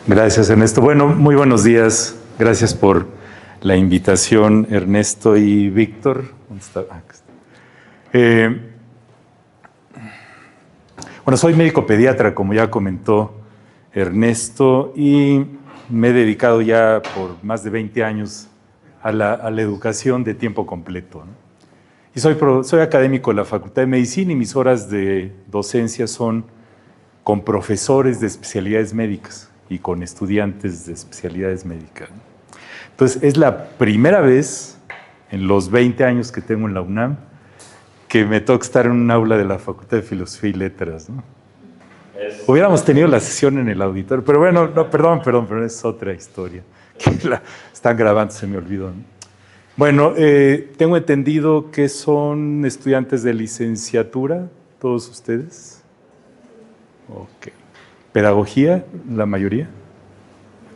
Gracias, Ernesto. Bueno, muy buenos días. Gracias por la invitación, Ernesto y Víctor. ¿Dónde está? Aquí está. Bueno, soy médico pediatra, como ya comentó Ernesto, y me he dedicado ya por más de 20 años a la educación de tiempo completo, ¿no? Y soy académico de la Facultad de Medicina y mis horas de docencia son con profesores de especialidades médicas y con estudiantes de especialidades médicas. Entonces, es la primera vez en los 20 años que tengo en la UNAM que me toca estar en un aula de la Facultad de Filosofía y Letras, ¿no? Hubiéramos tenido la sesión en el auditorio, pero bueno, no, perdón, pero es otra historia. Están grabando, se me olvidó, ¿no? Bueno, tengo entendido que son estudiantes de licenciatura, todos ustedes. Ok. ¿Pedagogía, la mayoría?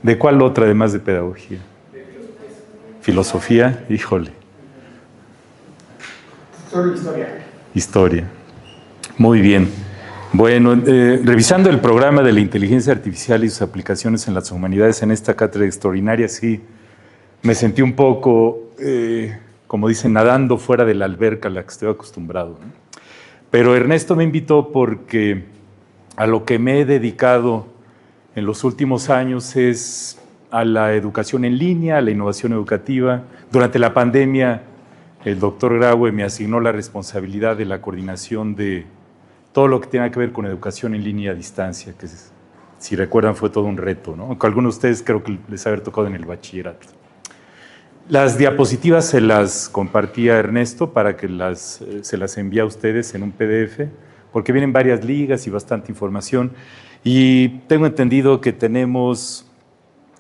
¿De cuál otra, además de pedagogía? ¿Filosofía? Híjole. Solo historia. Historia. Muy bien. Bueno, revisando el programa de la inteligencia artificial y sus aplicaciones en las humanidades en esta cátedra extraordinaria, sí, me sentí un poco, como dicen, nadando fuera de la alberca a la que estoy acostumbrado, ¿no? Pero Ernesto me invitó porque a lo que me he dedicado en los últimos años es a la educación en línea, a la innovación educativa. Durante la pandemia, el doctor Graue me asignó la responsabilidad de la coordinación de todo lo que tenga que ver con educación en línea a distancia, que si recuerdan fue todo un reto, ¿no? Aunque algunos de ustedes creo que les haber tocado en el bachillerato. Las diapositivas se las compartí a Ernesto para que se las envíe a ustedes en un PDF, porque vienen varias ligas y bastante información. Y tengo entendido que tenemos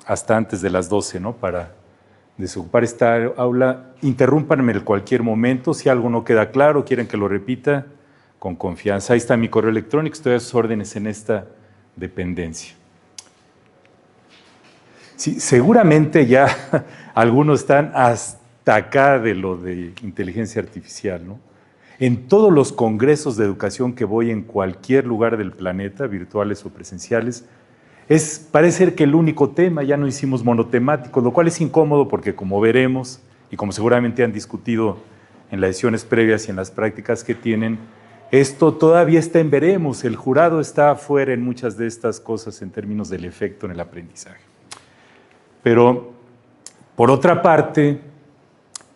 hasta antes de las 12, ¿no?, para desocupar esta aula. Interrúmpanme en cualquier momento. Si algo no queda claro, quieren que lo repita, con confianza. Ahí está mi correo electrónico. Estoy a sus órdenes en esta dependencia. Sí, seguramente ya algunos están hasta acá de lo de inteligencia artificial, ¿no? En todos los congresos de educación que voy en cualquier lugar del planeta, virtuales o presenciales, parece que el único tema, ya no hicimos monotemáticos, lo cual es incómodo porque, como veremos, y como seguramente han discutido en las sesiones previas y en las prácticas que tienen, esto todavía está en veremos. El jurado está afuera en muchas de estas cosas en términos del efecto en el aprendizaje. Pero, por otra parte,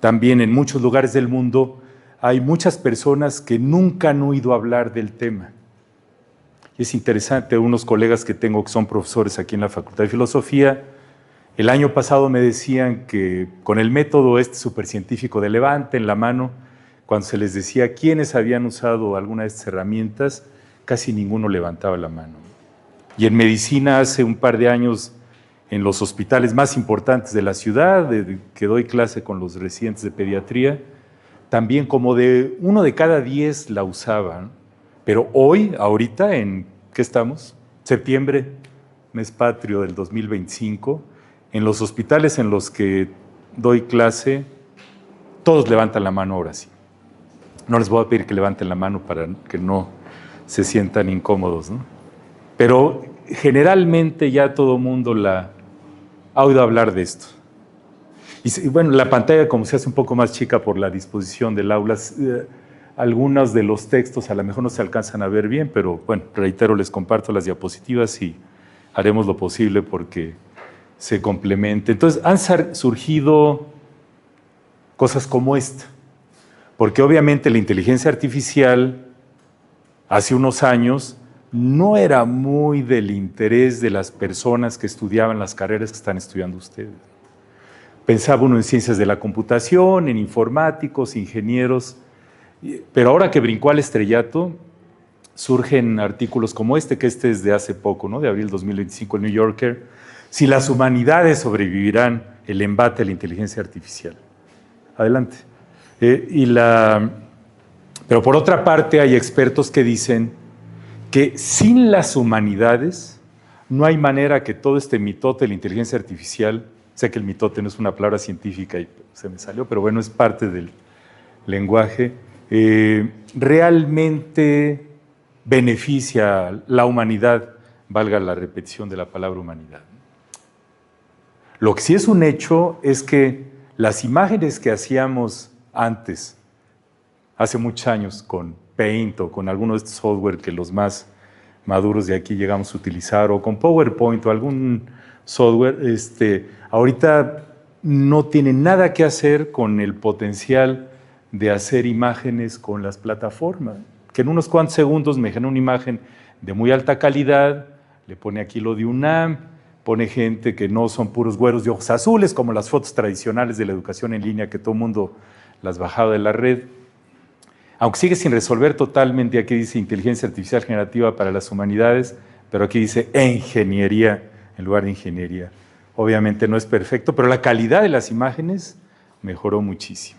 también en muchos lugares del mundo hay muchas personas que nunca han oído hablar del tema. Es interesante, unos colegas que tengo que son profesores aquí en la Facultad de Filosofía, el año pasado me decían que con el método supercientífico de levanten la mano, cuando se les decía quiénes habían usado alguna de estas herramientas, casi ninguno levantaba la mano. Y en medicina hace un par de años, en los hospitales más importantes de la ciudad, que doy clase con los residentes de pediatría, también como de 1 de cada 10 la usaban. Pero hoy, ahorita, ¿en qué estamos? Septiembre, mes patrio del 2025, en los hospitales en los que doy clase, todos levantan la mano ahora sí. No les voy a pedir que levanten la mano para que no se sientan incómodos, ¿no? Pero generalmente ya todo el mundo ha oído hablar de esto. Y bueno, la pantalla como se hace un poco más chica por la disposición del aula, algunos de los textos a lo mejor no se alcanzan a ver bien, pero bueno, reitero, les comparto las diapositivas y haremos lo posible porque se complemente. Entonces, han surgido cosas como esta, porque obviamente la inteligencia artificial hace unos años no era muy del interés de las personas que estudiaban las carreras que están estudiando ustedes. Pensaba uno en ciencias de la computación, en informáticos, ingenieros, pero ahora que brincó al estrellato, surgen artículos como este, que este es de hace poco, ¿no?, de abril 2025, el New Yorker, si las humanidades sobrevivirán el embate a la inteligencia artificial. Adelante. Pero por otra parte hay expertos que dicen que sin las humanidades no hay manera que todo este mitote de la inteligencia artificial, sé que el mitote no es una palabra científica y se me salió, pero bueno, es parte del lenguaje, realmente beneficia a la humanidad, valga la repetición de la palabra humanidad. Lo que sí es un hecho es que las imágenes que hacíamos antes, hace muchos años, con Paint o con alguno de estos software que los más maduros de aquí llegamos a utilizar, o con PowerPoint o algún software, ahorita no tiene nada que hacer con el potencial de hacer imágenes con las plataformas, que en unos cuantos segundos me genera una imagen de muy alta calidad, le pone aquí lo de UNAM, pone gente que no son puros güeros de ojos azules, como las fotos tradicionales de la educación en línea que todo el mundo las bajaba de la red. Aunque sigue sin resolver totalmente, aquí dice inteligencia artificial generativa para las humanidades, pero aquí dice ingeniería en lugar de ingeniería. Obviamente no es perfecto, pero la calidad de las imágenes mejoró muchísimo.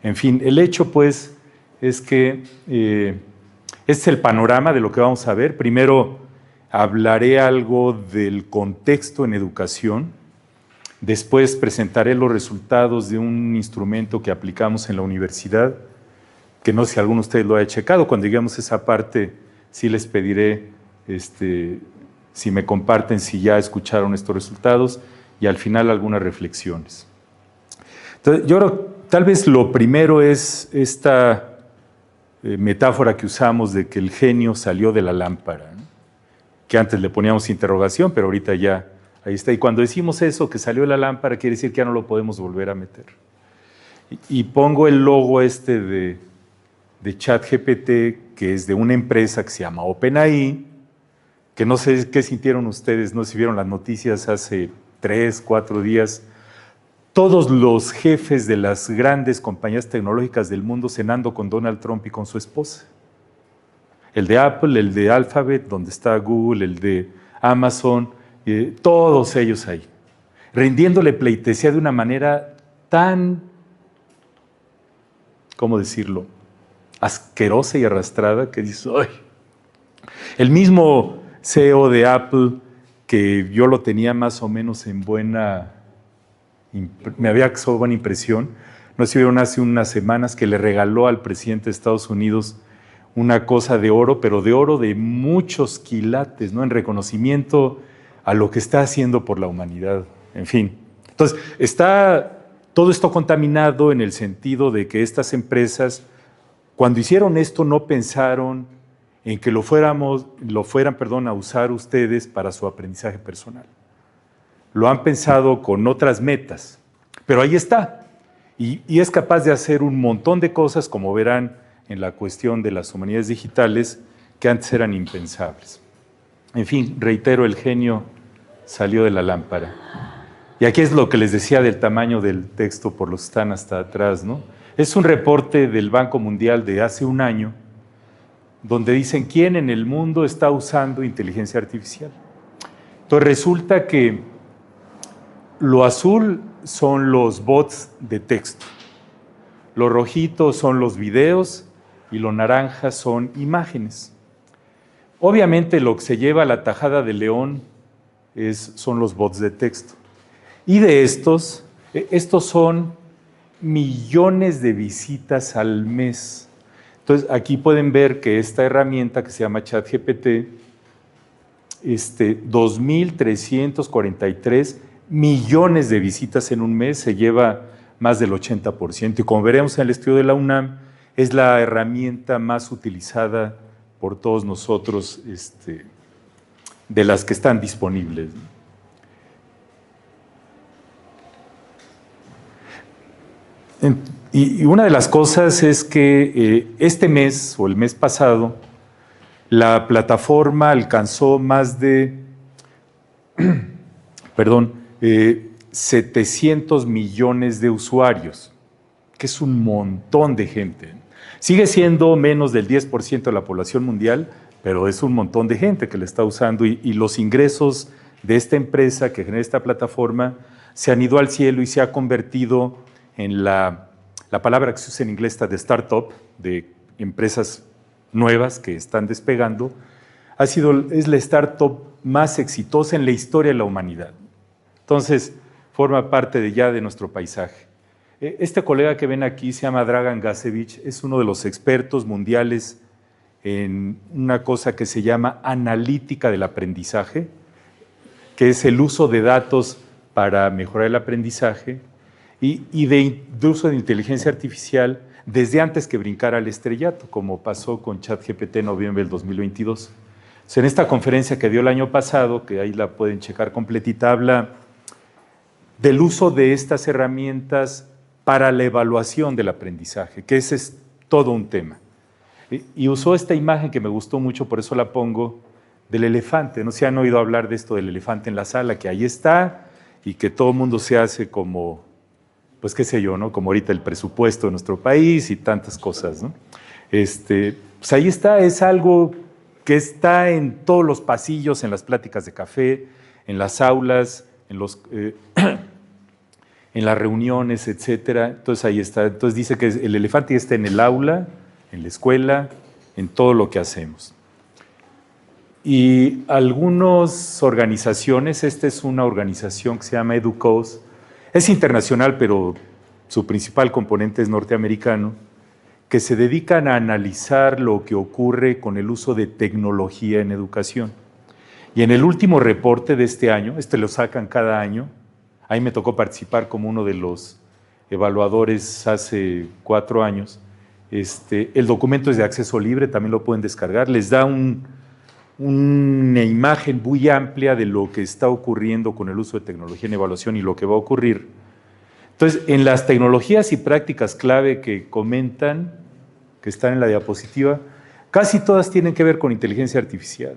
En fin, el hecho pues es que este es el panorama de lo que vamos a ver. Primero hablaré algo del contexto en educación, después presentaré los resultados de un instrumento que aplicamos en la universidad, que no sé si alguno de ustedes lo haya checado. Cuando lleguemos a esa parte, sí les pediré si me comparten si ya escucharon estos resultados y al final algunas reflexiones. Entonces, yo creo que tal vez lo primero es esta metáfora que usamos de que el genio salió de la lámpara, ¿no? Que antes le poníamos interrogación, pero ahorita ya ahí está. Y cuando decimos eso, que salió de la lámpara, quiere decir que ya no lo podemos volver a meter. Y pongo el logo de ChatGPT, que es de una empresa que se llama OpenAI, que no sé qué sintieron ustedes, no sé si vieron las noticias hace 3, 4 días, todos los jefes de las grandes compañías tecnológicas del mundo cenando con Donald Trump y con su esposa. El de Apple, el de Alphabet, donde está Google, el de Amazon, todos ellos ahí, rindiéndole pleitesía de una manera tan, ¿cómo decirlo?, asquerosa y arrastrada, que dices, ¡ay! El mismo CEO de Apple, que yo lo tenía más o menos en me había causado buena impresión, no sé si vieron hace unas semanas que le regaló al presidente de Estados Unidos una cosa de oro, pero de oro de muchos quilates, ¿no?, en reconocimiento a lo que está haciendo por la humanidad. En fin, entonces está todo esto contaminado en el sentido de que estas empresas, cuando hicieron esto, no pensaron en que lo fueran a usar ustedes para su aprendizaje personal. Lo han pensado con otras metas, pero ahí está. Y es capaz de hacer un montón de cosas, como verán en la cuestión de las humanidades digitales, que antes eran impensables. En fin, reitero, el genio salió de la lámpara. Y aquí es lo que les decía del tamaño del texto por los que están hasta atrás, ¿no? Es un reporte del Banco Mundial de hace un año, donde dicen quién en el mundo está usando inteligencia artificial. Entonces resulta que lo azul son los bots de texto, los rojitos son los videos y los naranjas son imágenes. Obviamente lo que se lleva a la tajada de león son los bots de texto. Y de estos son millones de visitas al mes. Entonces, aquí pueden ver que esta herramienta que se llama ChatGPT, 2.343 millones de visitas en un mes, se lleva más del 80%. Y como veremos en el estudio de la UNAM, es la herramienta más utilizada por todos nosotros de las que están disponibles. Y una de las cosas es que este mes o el mes pasado la plataforma alcanzó más de 700 millones de usuarios, que es un montón de gente. Sigue siendo menos del 10% de la población mundial, pero es un montón de gente que la está usando y los ingresos de esta empresa que genera esta plataforma se han ido al cielo y se ha convertido en la palabra que se usa en inglés está de startup, de empresas nuevas que están despegando, es la startup más exitosa en la historia de la humanidad. Entonces, forma parte de nuestro paisaje. Este colega que ven aquí se llama Dragan Gašević, es uno de los expertos mundiales en una cosa que se llama analítica del aprendizaje, que es el uso de datos para mejorar el aprendizaje y de uso de inteligencia artificial desde antes que brincara al estrellato, como pasó con ChatGPT en noviembre del 2022. En esta conferencia que dio el año pasado, que ahí la pueden checar completita, habla del uso de estas herramientas para la evaluación del aprendizaje, que ese es todo un tema. Y usó esta imagen que me gustó mucho, por eso la pongo, del elefante. No sé si han oído hablar de esto del elefante en la sala, que ahí está y que todo el mundo se hace como, pues qué sé yo, ¿no? Como ahorita el presupuesto de nuestro país y tantas cosas, ¿no? Pues ahí está, es algo que está en todos los pasillos, en las pláticas de café, en las aulas, en las reuniones, etcétera. Entonces ahí está. Entonces dice que el elefante está en el aula, en la escuela, en todo lo que hacemos. Y algunas organizaciones, esta es una organización que se llama EDUCAUSE, es internacional, pero su principal componente es norteamericano, que se dedican a analizar lo que ocurre con el uso de tecnología en educación. Y en el último reporte de este año, lo sacan cada año, ahí me tocó participar como uno de los evaluadores hace 4 años, el documento es de acceso libre, también lo pueden descargar, les da una imagen muy amplia de lo que está ocurriendo con el uso de tecnología en evaluación y lo que va a ocurrir. Entonces, en las tecnologías y prácticas clave que comentan, que están en la diapositiva, casi todas tienen que ver con inteligencia artificial.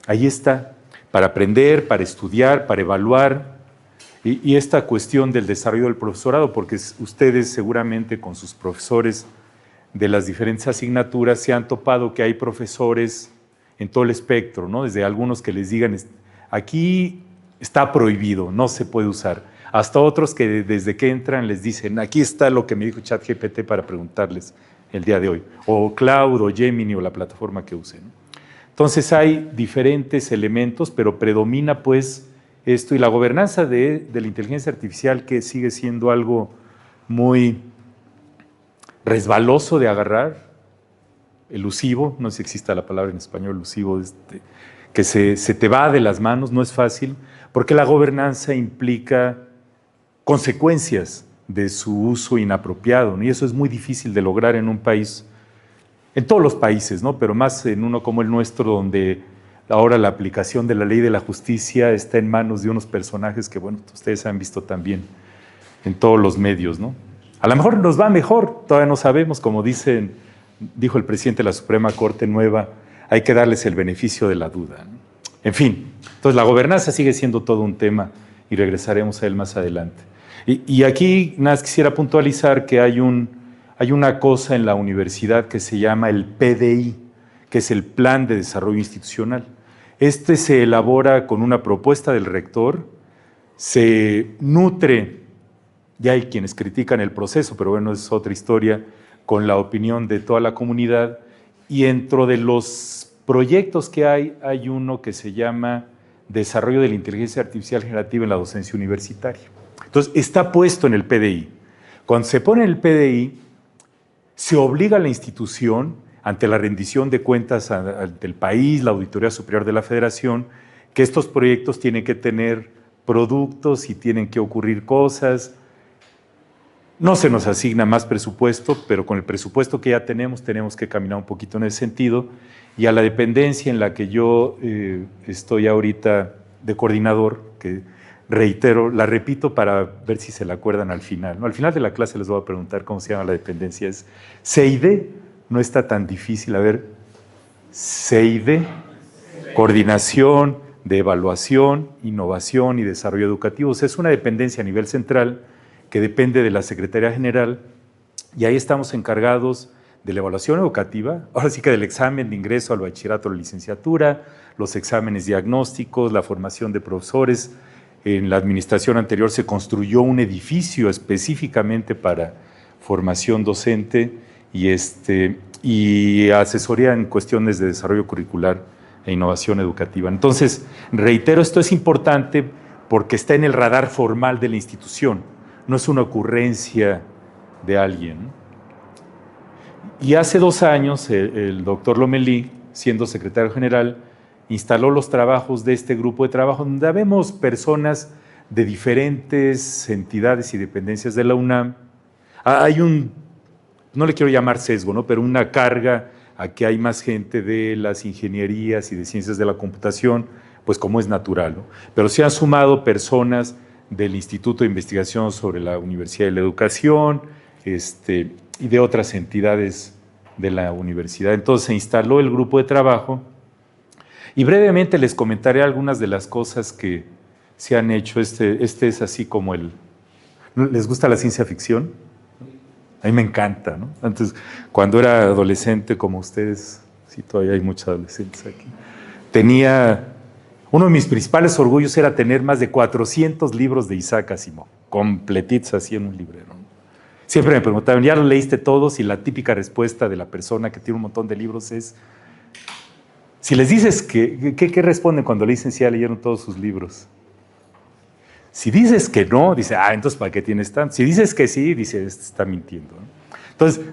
Ahí está, para aprender, para estudiar, para evaluar, y esta cuestión del desarrollo del profesorado, porque ustedes seguramente con sus profesores de las diferentes asignaturas se han topado que hay profesores en todo el espectro, ¿no? Desde algunos que les digan, aquí está prohibido, no se puede usar, hasta otros que desde que entran les dicen, aquí está lo que me dijo ChatGPT para preguntarles el día de hoy, o Cloud, o Gemini, o la plataforma que usen. Entonces hay diferentes elementos, pero predomina pues esto, y la gobernanza de la inteligencia artificial, que sigue siendo algo muy resbaloso de agarrar, elusivo, no sé si existe la palabra en español elusivo, que se te va de las manos, no es fácil, porque la gobernanza implica consecuencias de su uso inapropiado, ¿no? Y eso es muy difícil de lograr en un país, en todos los países, ¿no? Pero más en uno como el nuestro, donde ahora la aplicación de la ley de la justicia está en manos de unos personajes que, bueno, ustedes han visto también en todos los medios, ¿no? A lo mejor nos va mejor, todavía no sabemos, como dijo el presidente de la Suprema Corte nueva, hay que darles el beneficio de la duda, ¿no? En fin, entonces la gobernanza sigue siendo todo un tema y regresaremos a él más adelante. Y aquí nada más quisiera puntualizar que hay una cosa en la universidad que se llama el PDI, que es el Plan de Desarrollo Institucional. Se elabora con una propuesta del rector, se nutre, ya hay quienes critican el proceso, pero bueno, es otra historia, con la opinión de toda la comunidad, y dentro de los proyectos que hay uno que se llama Desarrollo de la Inteligencia Artificial Generativa en la Docencia Universitaria. Entonces, está puesto en el PDI. Cuando se pone en el PDI, se obliga a la institución, ante la rendición de cuentas del país, la Auditoría Superior de la Federación, que estos proyectos tienen que tener productos y tienen que ocurrir cosas. No se nos asigna más presupuesto, pero con el presupuesto que ya tenemos que caminar un poquito en ese sentido, y a la dependencia en la que yo estoy ahorita de coordinador, que reitero, la repito para ver si se la acuerdan al final, ¿no? Al final de la clase les voy a preguntar cómo se llama la dependencia. Es CID, no está tan difícil. A ver, CID, Coordinación de Evaluación, Innovación y Desarrollo Educativo. O sea, es una dependencia a nivel central que depende de la Secretaría General, y ahí estamos encargados de la evaluación educativa, ahora sí que del examen de ingreso al bachillerato o la licenciatura, los exámenes diagnósticos, la formación de profesores. En la administración anterior se construyó un edificio específicamente para formación docente y asesoría en cuestiones de desarrollo curricular e innovación educativa. Entonces, reitero, esto es importante porque está en el radar formal de la institución, no es una ocurrencia de alguien. Y hace 2 años, el doctor Lomelí, siendo secretario general, instaló los trabajos de este grupo de trabajo, donde habemos personas de diferentes entidades y dependencias de la UNAM. Hay no le quiero llamar sesgo, ¿no?, pero una carga a que hay más gente de las ingenierías y de ciencias de la computación, pues como es natural, ¿no? Pero se han sumado personas del Instituto de Investigación sobre la Universidad de la Educación y de otras entidades de la universidad. Entonces se instaló el grupo de trabajo y brevemente les comentaré algunas de las cosas que se han hecho. Este es así como ¿les gusta la ciencia ficción? A mí me encanta, ¿no? Antes, cuando era adolescente, como ustedes, sí, todavía hay muchos adolescentes aquí, uno de mis principales orgullos era tener más de 400 libros de Isaac Asimov, completitos así en un librero, ¿no? Siempre me preguntaban, ¿ya los leíste todos? Y la típica respuesta de la persona que tiene un montón de libros es, si les dices ¿qué responden cuando le dicen si ya leyeron todos sus libros? Si dices que no, dice, entonces ¿para qué tienes tanto? Si dices que sí, dice, está mintiendo, ¿no? Entonces,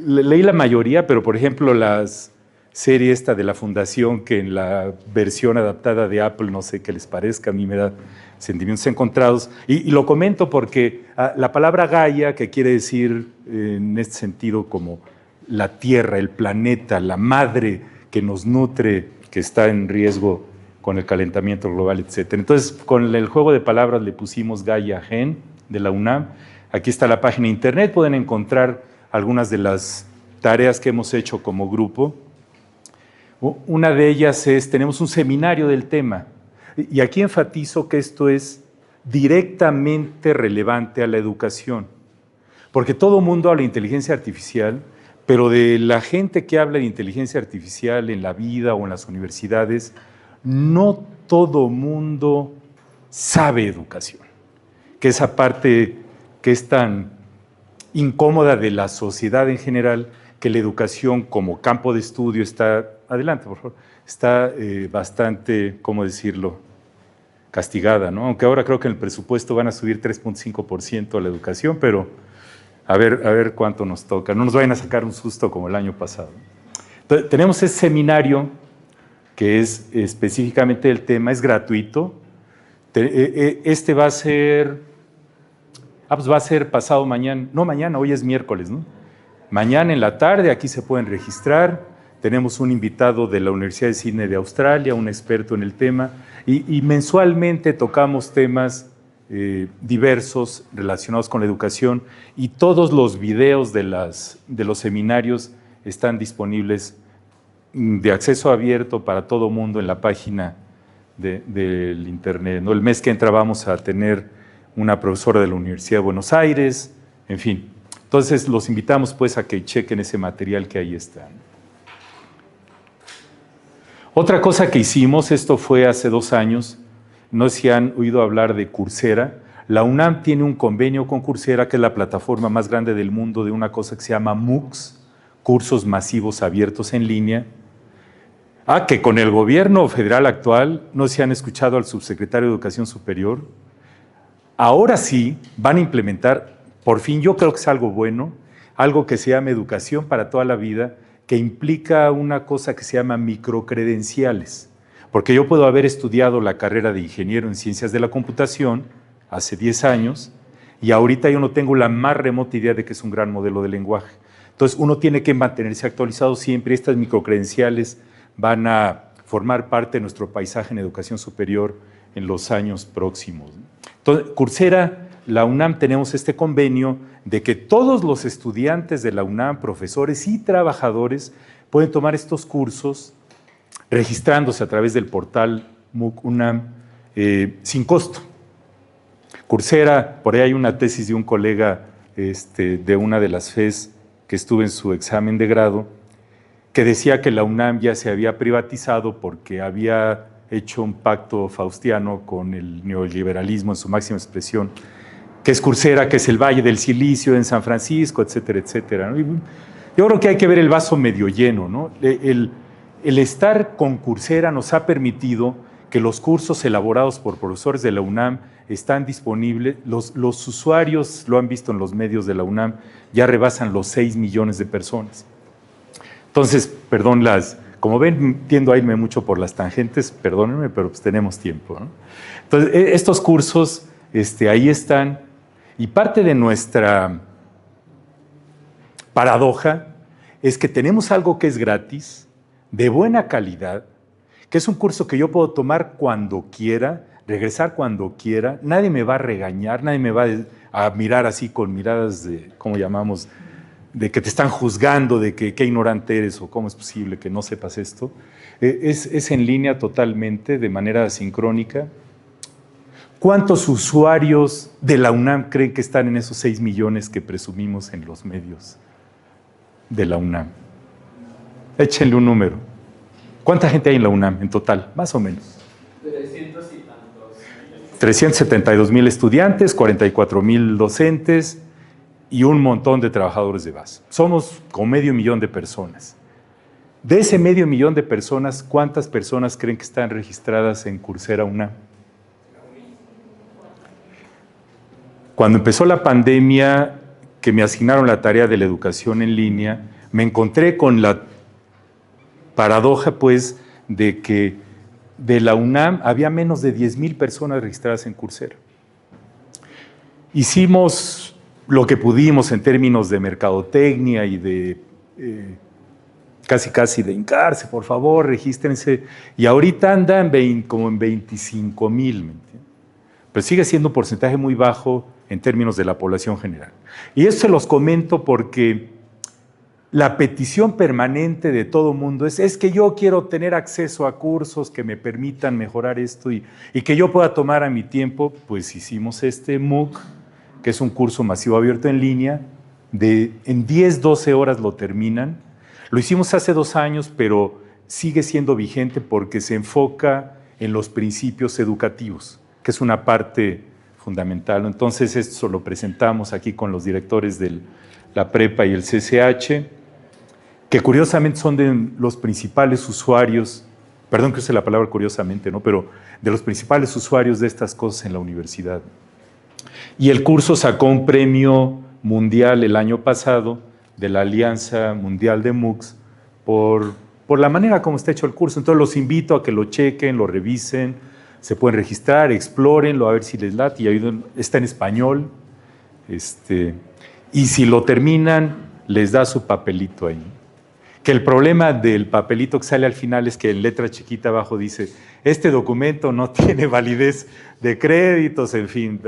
leí la mayoría, pero por ejemplo, las serie esta de la Fundación, que en la versión adaptada de Apple, no sé qué les parezca, a mí me da sentimientos encontrados. Y lo comento porque la palabra Gaia, que quiere decir en este sentido como la Tierra, el planeta, la madre que nos nutre, que está en riesgo con el calentamiento global, etc. Entonces, con el juego de palabras le pusimos Gaia Gen de la UNAM. Aquí está la página de internet, pueden encontrar algunas de las tareas que hemos hecho como grupo. Una de ellas tenemos un seminario del tema, y aquí enfatizo que esto es directamente relevante a la educación, porque todo mundo habla de inteligencia artificial, pero de la gente que habla de inteligencia artificial en la vida o en las universidades, no todo mundo sabe educación, que esa parte que es tan incómoda de la sociedad en general, que la educación como campo de estudio está, adelante por favor, está bastante, ¿cómo decirlo?, castigada, ¿no? Aunque ahora creo que en el presupuesto van a subir 3.5% a la educación, pero a ver cuánto nos toca. No nos vayan a sacar un susto como el año pasado. Entonces, tenemos ese seminario que es específicamente el tema, es gratuito. Este va a ser, pues va a ser pasado mañana, no mañana, hoy es miércoles, ¿no? Mañana en la tarde, aquí se pueden registrar. Tenemos un invitado de la Universidad de Sydney de Australia, un experto en el tema, y mensualmente tocamos temas diversos relacionados con la educación, y todos los videos de los seminarios están disponibles de acceso abierto para todo mundo en la página del internet, ¿no? El mes que entra vamos a tener una profesora de la Universidad de Buenos Aires, en fin. Entonces los invitamos pues a que chequen ese material que ahí está. Otra cosa que hicimos, esto fue hace 2 años, no sé si han oído hablar de Coursera. La UNAM tiene un convenio con Coursera, que es la plataforma más grande del mundo de una cosa que se llama MOOCs, cursos masivos abiertos en línea. Que con el gobierno federal actual, no sé si han escuchado al subsecretario de Educación Superior, ahora sí van a implementar, por fin yo creo que es algo bueno, algo que se llama educación para toda la vida, que implica una cosa que se llama microcredenciales. Porque yo puedo haber estudiado la carrera de ingeniero en ciencias de la computación hace 10 años y ahorita yo no tengo la más remota idea de que es un gran modelo de lenguaje. Entonces uno tiene que mantenerse actualizado siempre. Estas microcredenciales van a formar parte de nuestro paisaje en educación superior en los años próximos. Entonces, Coursera, la UNAM, tenemos este convenio de que todos los estudiantes de la UNAM, profesores y trabajadores, pueden tomar estos cursos registrándose a través del portal MOOC UNAM sin costo. Coursera, por ahí hay una tesis de un colega de una de las FES que estuve en su examen de grado, que decía que la UNAM ya se había privatizado porque había hecho un pacto faustiano con el neoliberalismo en su máxima expresión, que es Coursera, que es el Valle del Silicio en San Francisco, etcétera, etcétera, ¿no? Yo creo que hay que ver el vaso medio lleno, ¿no? el estar con Coursera nos ha permitido que los cursos elaborados por profesores de la UNAM están disponibles. Los usuarios, lo han visto en los medios de la UNAM, ya rebasan los 6 millones de personas. Entonces, perdón, como ven, tiendo a irme mucho por las tangentes, perdónenme, pero pues tenemos tiempo, ¿no? Entonces, estos cursos ahí están, y parte de nuestra paradoja es que tenemos algo que es gratis, de buena calidad, que es un curso que yo puedo tomar cuando quiera, regresar cuando quiera, nadie me va a regañar, nadie me va a mirar así con miradas de, ¿cómo llamamos?, de que te están juzgando, de que qué ignorante eres o cómo es posible que no sepas esto. Es en línea totalmente, de manera sincrónica. ¿Cuántos usuarios de la UNAM creen que están en esos 6 millones que presumimos en los medios de la UNAM? Échenle un número. ¿Cuánta gente hay en la UNAM en total? Más o menos. 300 y tantos. 372,000 estudiantes, 44,000 docentes y un montón de trabajadores de base. Somos como 500,000 de personas. De ese 500,000 de personas, ¿cuántas personas creen que están registradas en Coursera UNAM? Cuando empezó la pandemia, que me asignaron la tarea de la educación en línea, me encontré con la paradoja, pues, de que de la UNAM había menos de 10,000 personas registradas en Coursera. Hicimos lo que pudimos en términos de mercadotecnia y de casi de hincarse, por favor, regístrense. Y ahorita andan como en 25,000, ¿me entiendes? Pero sigue siendo un porcentaje muy bajo en términos de la población general. Y esto se los comento porque la petición permanente de todo mundo es que yo quiero tener acceso a cursos que me permitan mejorar esto y que yo pueda tomar a mi tiempo. Pues hicimos este MOOC, que es un curso masivo abierto en línea, en 10, 12 horas lo terminan. Lo hicimos hace 2 años, pero sigue siendo vigente porque se enfoca en los principios educativos, que es una parte fundamental. Entonces, esto lo presentamos aquí con los directores de la prepa y el CCH, que curiosamente son de los principales usuarios, perdón que use la palabra curiosamente, ¿no?, pero de los principales usuarios de estas cosas en la universidad. Y el curso sacó un premio mundial el año pasado de la Alianza Mundial de MOOCs por la manera como está hecho el curso. Entonces los invito a que lo chequen, lo revisen, se pueden registrar, explórenlo, a ver si les late, y está en español. Y si lo terminan, les da su papelito ahí. Que el problema del papelito que sale al final es que en letra chiquita abajo dice, este documento no tiene validez de créditos, en fin.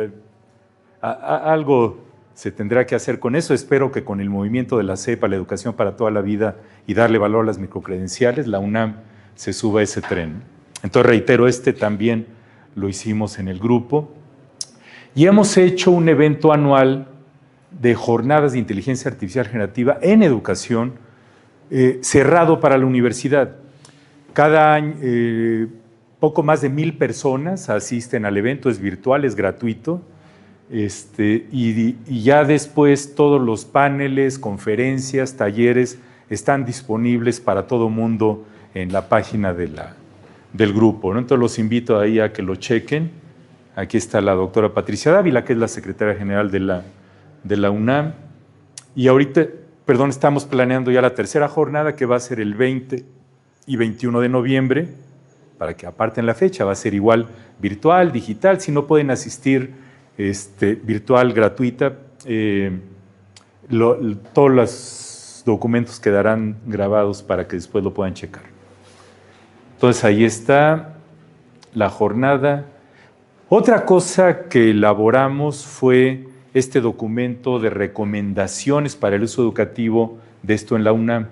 Algo se tendrá que hacer con eso. Espero que con el movimiento de la CEPA, la educación para toda la vida, y darle valor a las microcredenciales, la UNAM se suba a ese tren. Entonces, reitero, también lo hicimos en el grupo. Y hemos hecho un evento anual de jornadas de inteligencia artificial generativa en educación, cerrado para la universidad. Cada año, poco más de 1,000 personas asisten al evento, es virtual, es gratuito. Y ya después todos los paneles, conferencias, talleres están disponibles para todo mundo en la página del grupo, ¿no? Entonces los invito ahí a que lo chequen. Aquí está la doctora Patricia Dávila, que es la secretaria general de la UNAM. Y ahorita, estamos planeando ya la tercera jornada, que va a ser el 20 y 21 de noviembre, para que aparten la fecha. Va a ser igual virtual, digital. Si no pueden asistir virtual, gratuita, todos los documentos quedarán grabados para que después lo puedan checar. Entonces ahí está la jornada. Otra cosa que elaboramos fue este documento de recomendaciones para el uso educativo de esto en la UNAM.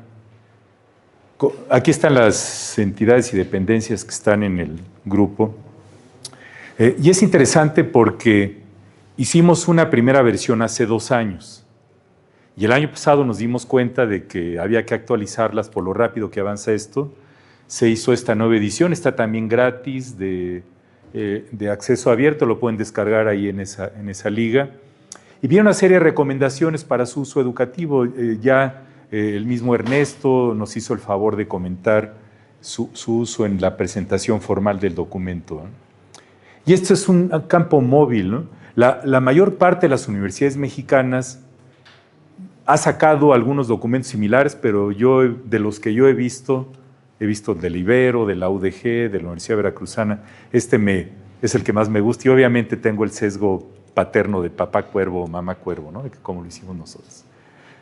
Aquí están las entidades y dependencias que están en el grupo. Y es interesante porque hicimos una primera versión hace 2 años y el año pasado nos dimos cuenta de que había que actualizarlas por lo rápido que avanza esto. Se hizo esta nueva edición, está también gratis, de acceso abierto, lo pueden descargar ahí en esa liga. Y viene una serie de recomendaciones para su uso educativo. El mismo Ernesto nos hizo el favor de comentar su uso en la presentación formal del documento, ¿no? Y esto es un campo móvil, ¿no? La mayor parte de las universidades mexicanas ha sacado algunos documentos similares, pero de los que yo he visto del Ibero, de la UDG, de la Universidad Veracruzana, es el que más me gusta, y obviamente tengo el sesgo paterno de papá cuervo o mamá cuervo, ¿no? Como lo hicimos nosotros.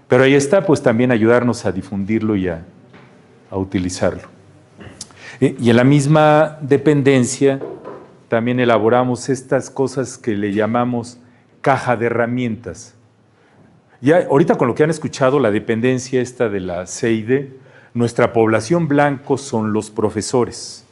Pero ahí está, pues también ayudarnos a difundirlo y a utilizarlo. Y en la misma dependencia también elaboramos estas cosas que le llamamos caja de herramientas. Ya ahorita con lo que han escuchado, la dependencia esta de la CEIDE, nuestra población blanco son los profesores.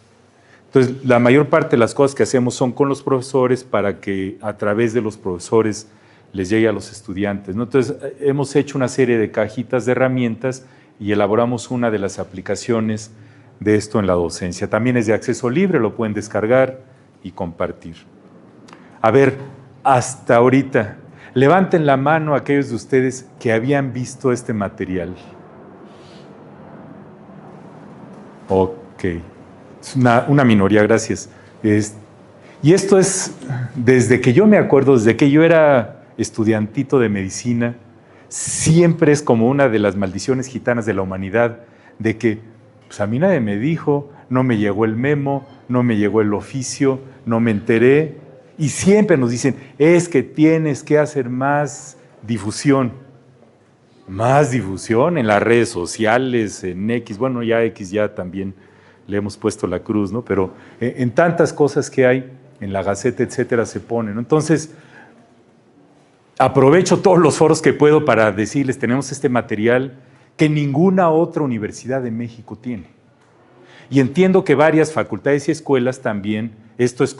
Entonces, la mayor parte de las cosas que hacemos son con los profesores para que a través de los profesores les llegue a los estudiantes, ¿no? Entonces, hemos hecho una serie de cajitas de herramientas y elaboramos una de las aplicaciones de esto en la docencia. También es de acceso libre, lo pueden descargar y compartir. A ver, hasta ahorita, levanten la mano aquellos de ustedes que habían visto este material. Ok, es una minoría, gracias. Y esto es, desde que yo me acuerdo, desde que yo era estudiantito de medicina, siempre es como una de las maldiciones gitanas de la humanidad, de que pues a mí nadie me dijo, no me llegó el memo, no me llegó el oficio, no me enteré, y siempre nos dicen, es que tienes que hacer más difusión en las redes sociales, en X, bueno, ya X ya también le hemos puesto la cruz, ¿no? Pero en tantas cosas que hay, en la Gaceta, etcétera, se ponen, ¿no? Entonces, aprovecho todos los foros que puedo para decirles, tenemos este material que ninguna otra universidad de México tiene. Y entiendo que varias facultades y escuelas también,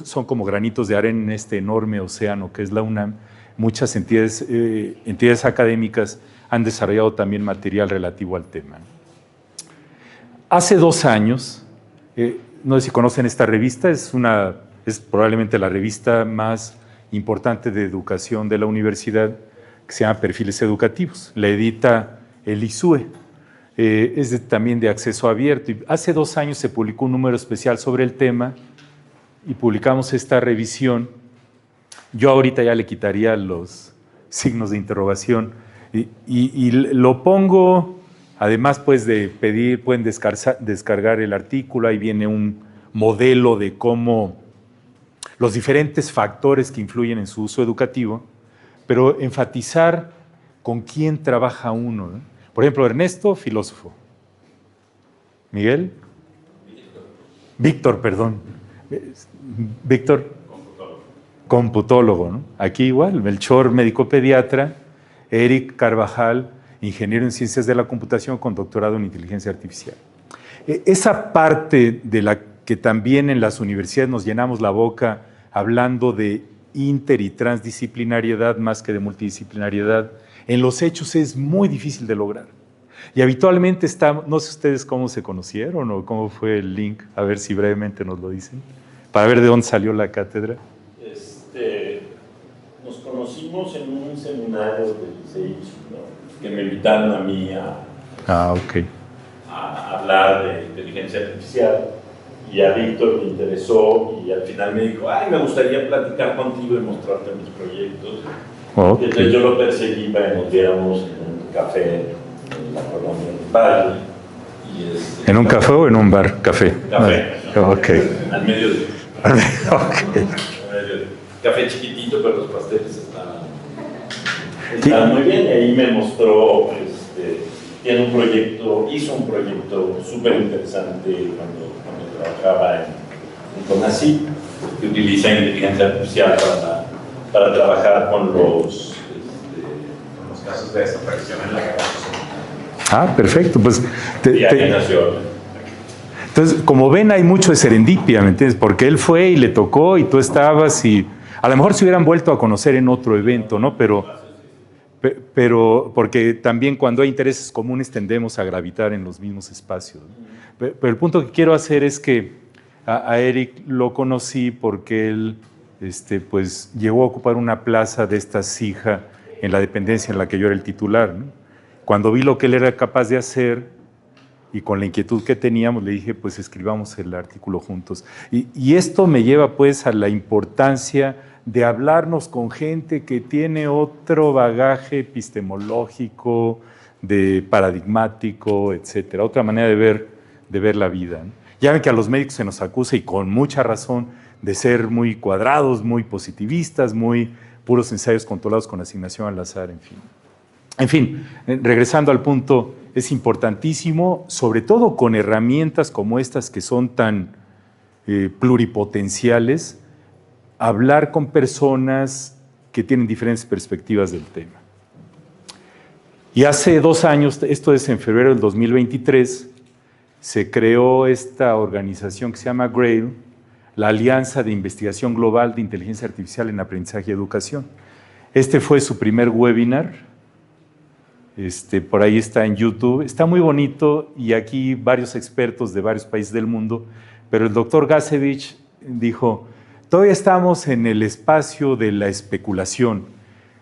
son como granitos de arena en este enorme océano que es la UNAM. Muchas entidades académicas han desarrollado también material relativo al tema. Hace 2 años, no sé si conocen esta revista, es probablemente la revista más importante de educación de la universidad, que se llama Perfiles Educativos. La edita el ISUE, es también de acceso abierto. Y hace 2 años se publicó un número especial sobre el tema y publicamos esta revisión. Yo ahorita ya le quitaría los signos de interrogación y lo pongo, además pues de pedir, pueden descargar el artículo, ahí viene un modelo de cómo los diferentes factores que influyen en su uso educativo, pero enfatizar con quién trabaja uno, ¿no? Por ejemplo, Ernesto, filósofo. Miguel. Víctor, perdón. Víctor. Computólogo, ¿no? Aquí igual, Melchor, médico pediatra, Eric Carvajal, ingeniero en ciencias de la computación con doctorado en inteligencia artificial. Esa parte de la que también en las universidades nos llenamos la boca hablando de inter y transdisciplinariedad más que de multidisciplinariedad, en los hechos es muy difícil de lograr. Y habitualmente no sé ustedes cómo se conocieron o cómo fue el link, a ver si brevemente nos lo dicen, para ver de dónde salió la cátedra. Nos conocimos en un seminario del CEICH, ¿no? Que me invitaron a mí a hablar de inteligencia artificial, y a Víctor le interesó y al final me dijo, me gustaría platicar contigo y mostrarte mis proyectos. Okay. Entonces yo lo perseguí para que nos viéramos en un café en la colonia del Valle. ¿En un café o en un bar? Café. Café. Okay. Al mediodía. Okay. Café chiquitito, pero los pasteles estaban muy bien. Y ahí me mostró, hizo un proyecto súper interesante cuando trabajaba en CONACYT, que utiliza inteligencia artificial para trabajar con los casos de desaparición en la guerra. Perfecto. Pues entonces, como ven, hay mucho de serendipia, ¿me entiendes? Porque él fue y le tocó y tú estabas y a lo mejor se hubieran vuelto a conocer en otro evento, ¿no? Pero porque también cuando hay intereses comunes tendemos a gravitar en los mismos espacios, ¿no? Pero el punto que quiero hacer es que a Eric lo conocí porque él pues llegó a ocupar una plaza de esta CIJA en la dependencia en la que yo era el titular, ¿no? Cuando vi lo que él era capaz de hacer, y con la inquietud que teníamos le dije, pues escribamos el artículo juntos. Y esto me lleva pues a la importancia de hablarnos con gente que tiene otro bagaje epistemológico, de paradigmático, etcétera, otra manera de ver la vida, ¿no? Ya ven que a los médicos se nos acusa, y con mucha razón, de ser muy cuadrados, muy positivistas, muy puros ensayos controlados con asignación al azar, en fin. En fin, regresando al punto, es importantísimo, sobre todo con herramientas como estas que son tan pluripotenciales, hablar con personas que tienen diferentes perspectivas del tema. Y hace 2 años, esto es en febrero del 2023, se creó esta organización que se llama GRAIL, la Alianza de Investigación Global de Inteligencia Artificial en Aprendizaje y Educación. Este fue su primer webinar, por ahí está en YouTube, está muy bonito y aquí varios expertos de varios países del mundo, pero el doctor Gacevich dijo, todavía estamos en el espacio de la especulación.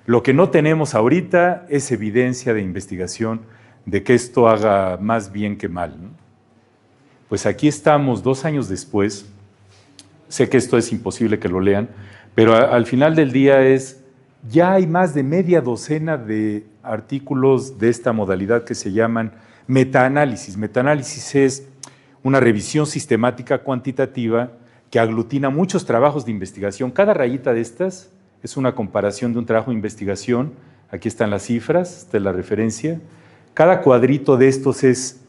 Lo que no tenemos ahorita es evidencia de investigación de que esto haga más bien que mal, ¿no? Pues aquí estamos 2 años después. Sé que esto es imposible que lo lean, pero al final del día ya hay más de media docena de artículos de esta modalidad que se llaman metaanálisis. Metaanálisis es una revisión sistemática cuantitativa que aglutina muchos trabajos de investigación. Cada rayita de estas es una comparación de un trabajo de investigación. Aquí están las cifras, esta es la referencia. Cada cuadrito de estos es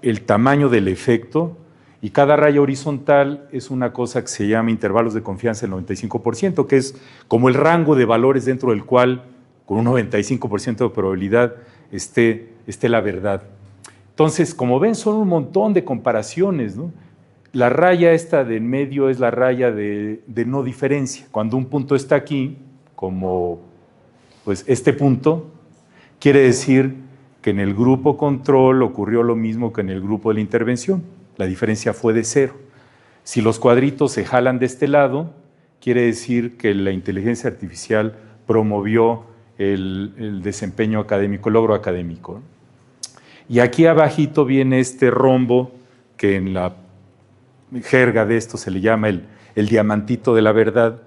el tamaño del efecto y cada raya horizontal es una cosa que se llama intervalos de confianza del 95%, que es como el rango de valores dentro del cual, con un 95% de probabilidad, esté la verdad. Entonces, como ven, son un montón de comparaciones, ¿no? La raya esta de en medio es la raya de no diferencia. Cuando un punto está aquí, como pues este punto, quiere decir que en el grupo control ocurrió lo mismo que en el grupo de la intervención. La diferencia fue de 0. Si los cuadritos se jalan de este lado, quiere decir que la inteligencia artificial promovió el desempeño académico, el logro académico. Y aquí abajito viene este rombo que en la jerga de esto se le llama el diamantito de la verdad,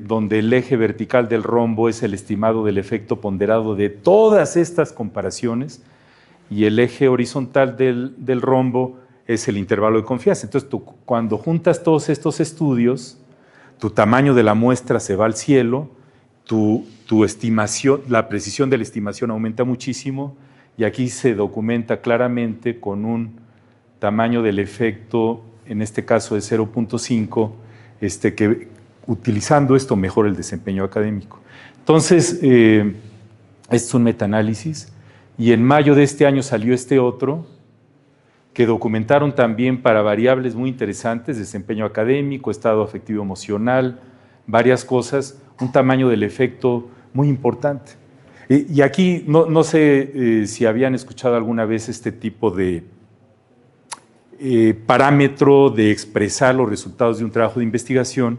donde el eje vertical del rombo es el estimado del efecto ponderado de todas estas comparaciones y el eje horizontal del rombo es el intervalo de confianza. Entonces, cuando juntas todos estos estudios, tu tamaño de la muestra se va al cielo, tu estimación, la precisión de la estimación aumenta muchísimo y aquí se documenta claramente con un tamaño del efecto, en este caso de 0.5, que utilizando esto mejora el desempeño académico. Entonces, este es un metaanálisis y en mayo de este año salió este otro que documentaron también para variables muy interesantes, desempeño académico, estado afectivo emocional, varias cosas, un tamaño del efecto muy importante. Y aquí no sé si habían escuchado alguna vez este tipo de parámetro de expresar los resultados de un trabajo de investigación,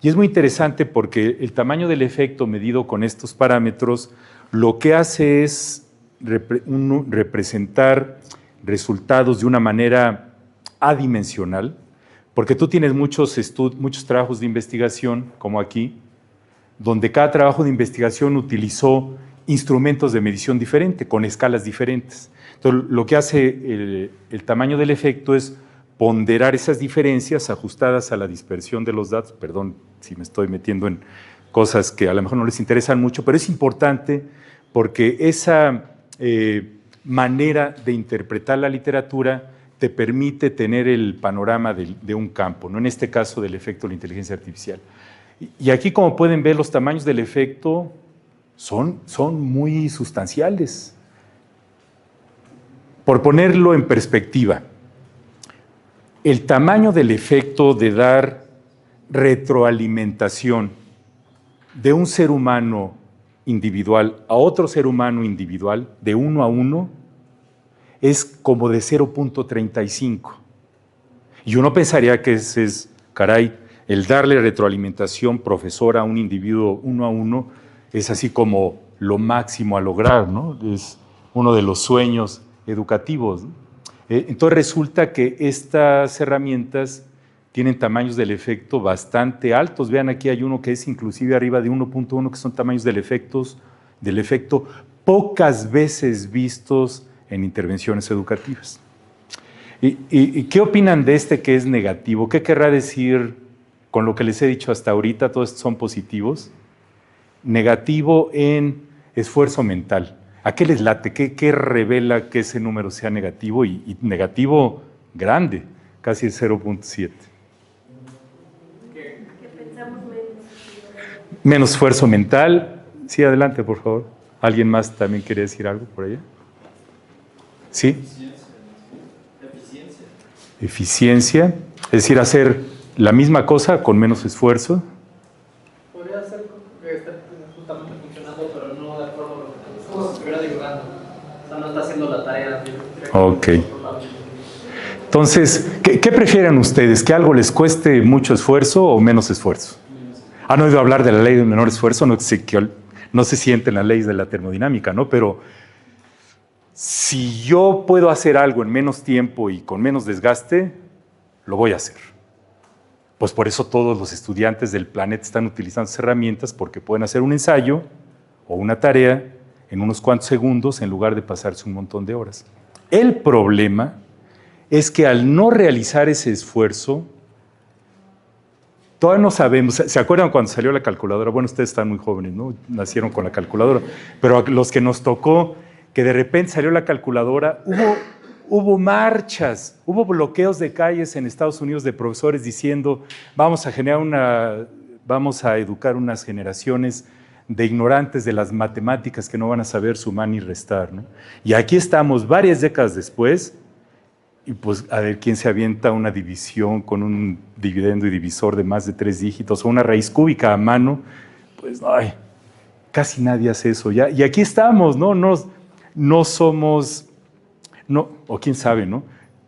y es muy interesante porque el tamaño del efecto medido con estos parámetros lo que hace es representar resultados de una manera adimensional, porque tú tienes muchos trabajos de investigación, como aquí, donde cada trabajo de investigación utilizó instrumentos de medición diferente, con escalas diferentes. Entonces, lo que hace el tamaño del efecto es ponderar esas diferencias ajustadas a la dispersión de los datos. Perdón si me estoy metiendo en cosas que a lo mejor no les interesan mucho, pero es importante porque esa manera de interpretar la literatura te permite tener el panorama de un campo, ¿no? En este caso del efecto de la inteligencia artificial. Y aquí, como pueden ver, los tamaños del efecto son muy sustanciales. Por ponerlo en perspectiva, el tamaño del efecto de dar retroalimentación de un ser humano individual a otro ser humano individual, de 1 a 1, es como de 0.35. Y uno pensaría que caray, el darle retroalimentación profesor a un individuo 1 a 1 es así como lo máximo a lograr, ¿no? Es uno de los sueños educativos, ¿no? Entonces resulta que estas herramientas tienen tamaños del efecto bastante altos. Vean, aquí hay uno que es inclusive arriba de 1.1, que son tamaños del efecto pocas veces vistos en intervenciones educativas. ¿Y qué opinan de este que es negativo? ¿Qué querrá decir con lo que les he dicho hasta ahorita? Todos estos son positivos. Negativo en esfuerzo mental. ¿A qué les late? ¿Qué revela que ese número sea negativo? Y negativo grande, casi el 0.7. Que pensamos menos. Menos esfuerzo mental. Sí, adelante, por favor. ¿Alguien más también quiere decir algo por allá? ¿Sí? Eficiencia. Es decir, hacer la misma cosa con menos esfuerzo. Podría ser que esté justamente funcionando, pero no de acuerdo a lo que es como si estuviera divulgando. O sea, no está haciendo la tarea. Ok. Entonces, ¿qué prefieren ustedes? ¿Que algo les cueste mucho esfuerzo o menos esfuerzo? ¿Han oído hablar de la ley del menor esfuerzo? No se sienten las leyes de la termodinámica, ¿no? Pero si yo puedo hacer algo en menos tiempo y con menos desgaste, lo voy a hacer. Pues por eso todos los estudiantes del planeta están utilizando esas herramientas, porque pueden hacer un ensayo o una tarea en unos cuantos segundos en lugar de pasarse un montón de horas. El problema es que al no realizar ese esfuerzo, todavía no sabemos. ¿Se acuerdan cuando salió la calculadora? Bueno, ustedes están muy jóvenes, ¿no? Nacieron con la calculadora. Pero a los que nos tocó, que de repente salió la calculadora, hubo marchas, hubo bloqueos de calles en Estados Unidos de profesores diciendo vamos a educar unas generaciones de ignorantes de las matemáticas que no van a saber sumar ni restar, ¿no? Y aquí estamos varias décadas después, y pues a ver quién se avienta una división con un dividendo y divisor de más de 3 dígitos o una raíz cúbica a mano. Pues ay, casi nadie hace eso ya. Y aquí estamos, ¿no? No somos, no, o quién sabe, ¿no?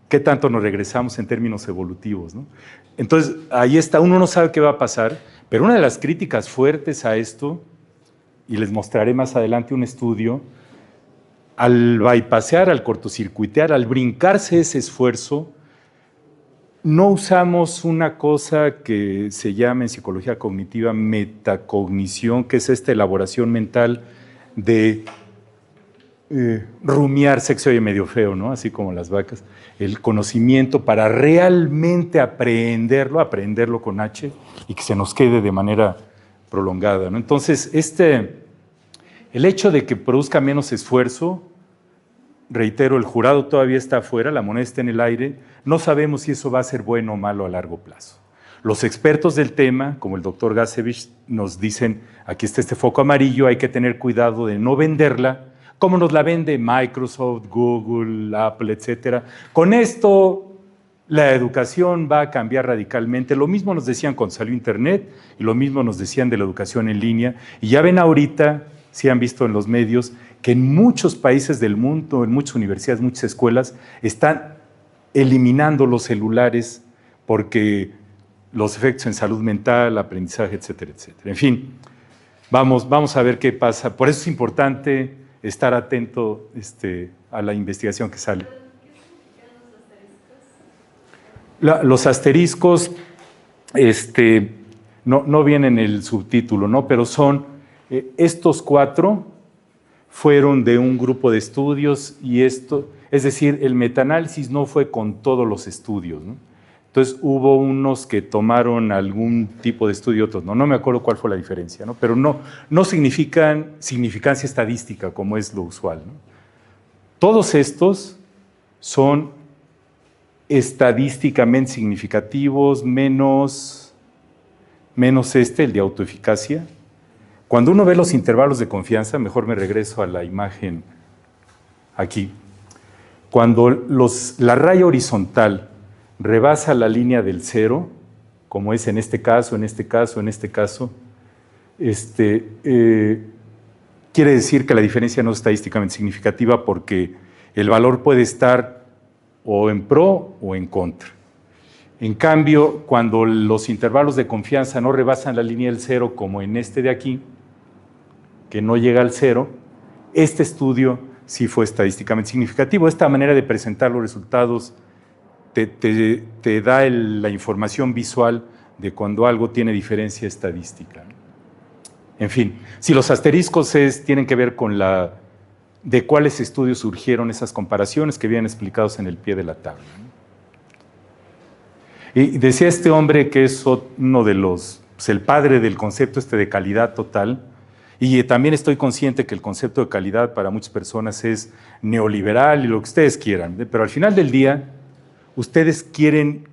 ¿Qué tanto nos regresamos en términos evolutivos, ¿no? Entonces, ahí está, uno no sabe qué va a pasar, pero una de las críticas fuertes a esto, y les mostraré más adelante un estudio, al bypassear, al cortocircuitear, al brincarse ese esfuerzo, no usamos una cosa que se llama en psicología cognitiva metacognición, que es esta elaboración mental de rumiar, sexo y medio feo, ¿no? Así como las vacas, el conocimiento para realmente aprenderlo con H y que se nos quede de manera prolongada, ¿no? Entonces, el hecho de que produzca menos esfuerzo, reitero, el jurado todavía está afuera, la moneda está en el aire, no sabemos si eso va a ser bueno o malo a largo plazo. Los expertos del tema, como el doctor Gacevich, nos dicen, aquí está este foco amarillo, hay que tener cuidado de no venderla, como nos la vende Microsoft, Google, Apple, etcétera. Con esto, la educación va a cambiar radicalmente. Lo mismo nos decían cuando salió Internet y lo mismo nos decían de la educación en línea. Y ya ven ahorita, si han visto en los medios, que en muchos países del mundo, en muchas universidades, muchas escuelas, están eliminando los celulares porque los efectos en salud mental, aprendizaje, etcétera, etcétera. En fin, vamos a ver qué pasa. Por eso es importante estar atento a la investigación que sale. Los asteriscos no vienen en el subtítulo, ¿no? Pero son estos 4 fueron de un grupo de estudios y es decir, el metaanálisis no fue con todos los estudios, ¿no? Entonces hubo unos que tomaron algún tipo de estudio y otros no me acuerdo cuál fue la diferencia, ¿no? Pero no significan significancia estadística como es lo usual, ¿no? Todos estos son estadísticamente significativos, menos el de autoeficacia. Cuando uno ve los intervalos de confianza, mejor me regreso a la imagen aquí. Cuando la raya horizontal rebasa la línea del 0, como es en este caso, quiere decir que la diferencia no es estadísticamente significativa porque el valor puede estar o en pro o en contra. En cambio, cuando los intervalos de confianza no rebasan la línea del 0, como en este de aquí, que no llega al 0, este estudio sí fue estadísticamente significativo. Esta manera de presentar los resultados te da la información visual de cuando algo tiene diferencia estadística. En fin, si los asteriscos tienen que ver con de cuáles estudios surgieron esas comparaciones que vienen explicados en el pie de la tabla. Y decía este hombre que es uno de pues el padre del concepto de calidad total, y también estoy consciente que el concepto de calidad para muchas personas es neoliberal y lo que ustedes quieran, pero al final del día, ustedes quieren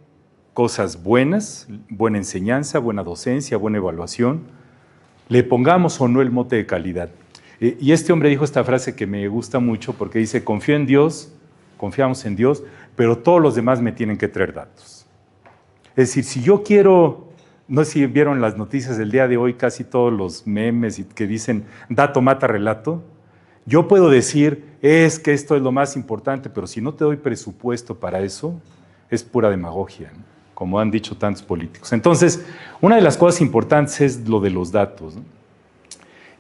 cosas buenas, buena enseñanza, buena docencia, buena evaluación, le pongamos o no el mote de calidad. Y este hombre dijo esta frase que me gusta mucho porque dice, confío en Dios, confiamos en Dios, pero todos los demás me tienen que traer datos. Es decir, si yo quiero, no sé si vieron las noticias del día de hoy, casi todos los memes que dicen dato mata relato, yo puedo decir, es que esto es lo más importante, pero si no te doy presupuesto para eso, es pura demagogia, ¿no? Como han dicho tantos políticos. Entonces, una de las cosas importantes es lo de los datos, ¿no?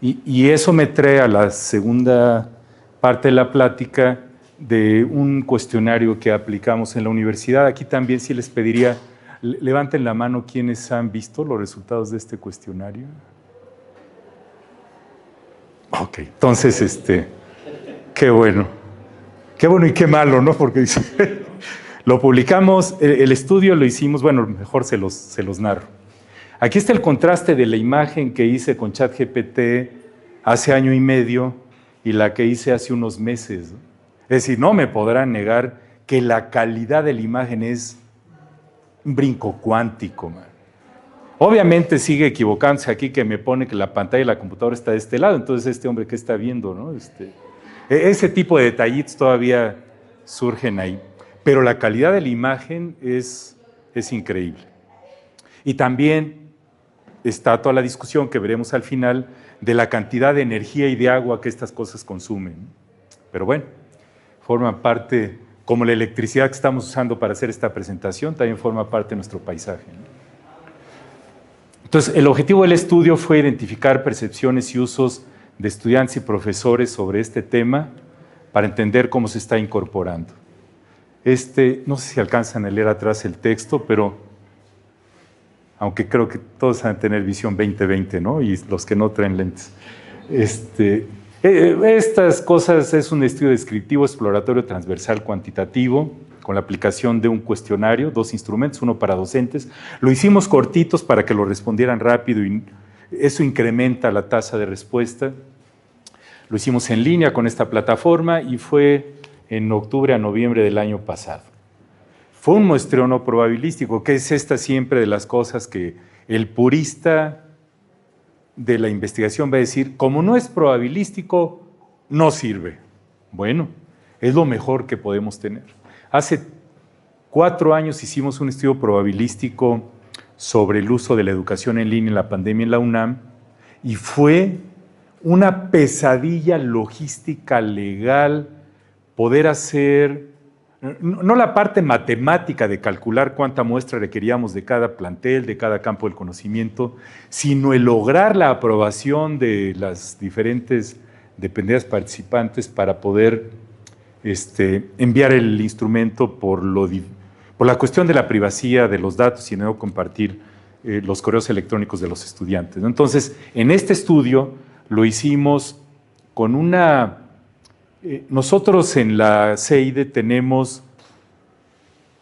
Y eso me trae a la segunda parte de la plática de un cuestionario que aplicamos en la universidad. Aquí también sí les pediría, levanten la mano quienes han visto los resultados de este cuestionario. Ok, entonces, qué bueno. Qué bueno y qué malo, ¿no? Porque dice... Lo publicamos, el estudio lo hicimos, bueno, mejor se los narro. Aquí está el contraste de la imagen que hice con ChatGPT hace año y medio y la que hice hace unos meses, ¿no? Es decir, no me podrán negar que la calidad de la imagen es un brinco cuántico, man. Obviamente sigue equivocándose aquí que me pone que la pantalla de la computadora está de este lado, entonces este hombre ¿qué está viendo, no? Ese tipo de detallitos todavía surgen ahí. Pero la calidad de la imagen es increíble. Y también está toda la discusión que veremos al final de la cantidad de energía y de agua que estas cosas consumen. Pero bueno, forma parte, como la electricidad que estamos usando para hacer esta presentación, también forma parte de nuestro paisaje, ¿no? Entonces, el objetivo del estudio fue identificar percepciones y usos de estudiantes y profesores sobre este tema para entender cómo se está incorporando. No sé si alcanzan a leer atrás el texto, pero aunque creo que todos van a tener visión 20/20, ¿no? Y los que no traen lentes. Estas cosas es un estudio descriptivo, exploratorio, transversal, cuantitativo, con la aplicación de un cuestionario, 2 instrumentos, uno para docentes. Lo hicimos cortitos para que lo respondieran rápido y eso incrementa la tasa de respuesta. Lo hicimos en línea con esta plataforma y fue en octubre a noviembre del año pasado. Fue un muestreo no probabilístico, que es esta siempre de las cosas que el purista de la investigación va a decir, como no es probabilístico, no sirve. Bueno, es lo mejor que podemos tener. Hace 4 años hicimos un estudio probabilístico sobre el uso de la educación en línea en la pandemia en la UNAM y fue una pesadilla logística legal poder hacer, no la parte matemática de calcular cuánta muestra requeríamos de cada plantel, de cada campo del conocimiento, sino el lograr la aprobación de las diferentes dependencias participantes para poder enviar el instrumento por la cuestión de la privacidad de los datos y no compartir los correos electrónicos de los estudiantes, ¿no? Entonces, en este estudio lo hicimos con nosotros en la CEIDE tenemos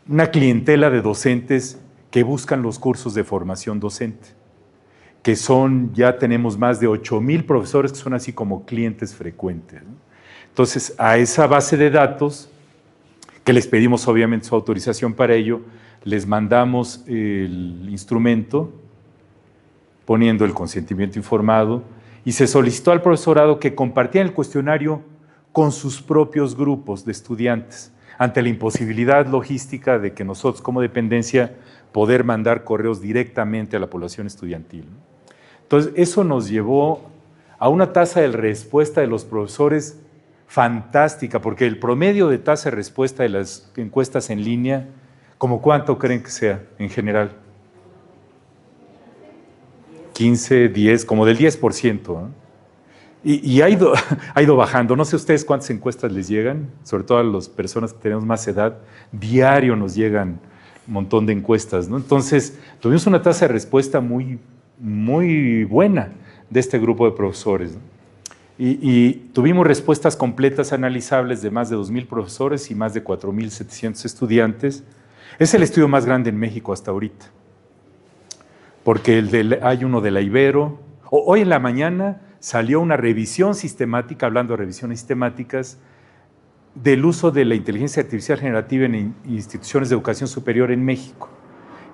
una clientela de docentes que buscan los cursos de formación docente, que ya tenemos más de 8,000 profesores que son así como clientes frecuentes, ¿no? Entonces, a esa base de datos, que les pedimos obviamente su autorización para ello, les mandamos el instrumento poniendo el consentimiento informado y se solicitó al profesorado que compartieran el cuestionario con sus propios grupos de estudiantes, ante la imposibilidad logística de que nosotros como dependencia poder mandar correos directamente a la población estudiantil. Entonces, eso nos llevó a una tasa de respuesta de los profesores fantástica, porque el promedio de tasa de respuesta de las encuestas en línea, ¿cómo cuánto creen que sea en general? 15, 10, como del 10%, ¿no? Y ha ido bajando. No sé ustedes cuántas encuestas les llegan, sobre todo a las personas que tenemos más edad. Diario nos llegan un montón de encuestas, ¿no? Entonces, tuvimos una tasa de respuesta muy, muy buena de este grupo de profesores, ¿no? Y tuvimos respuestas completas analizables de más de 2,000 profesores y más de 4,700 estudiantes. Es el estudio más grande en México hasta ahorita, porque hay uno de la Ibero. Hoy en la mañana salió una revisión sistemática, hablando de revisiones sistemáticas, del uso de la inteligencia artificial generativa en instituciones de educación superior en México.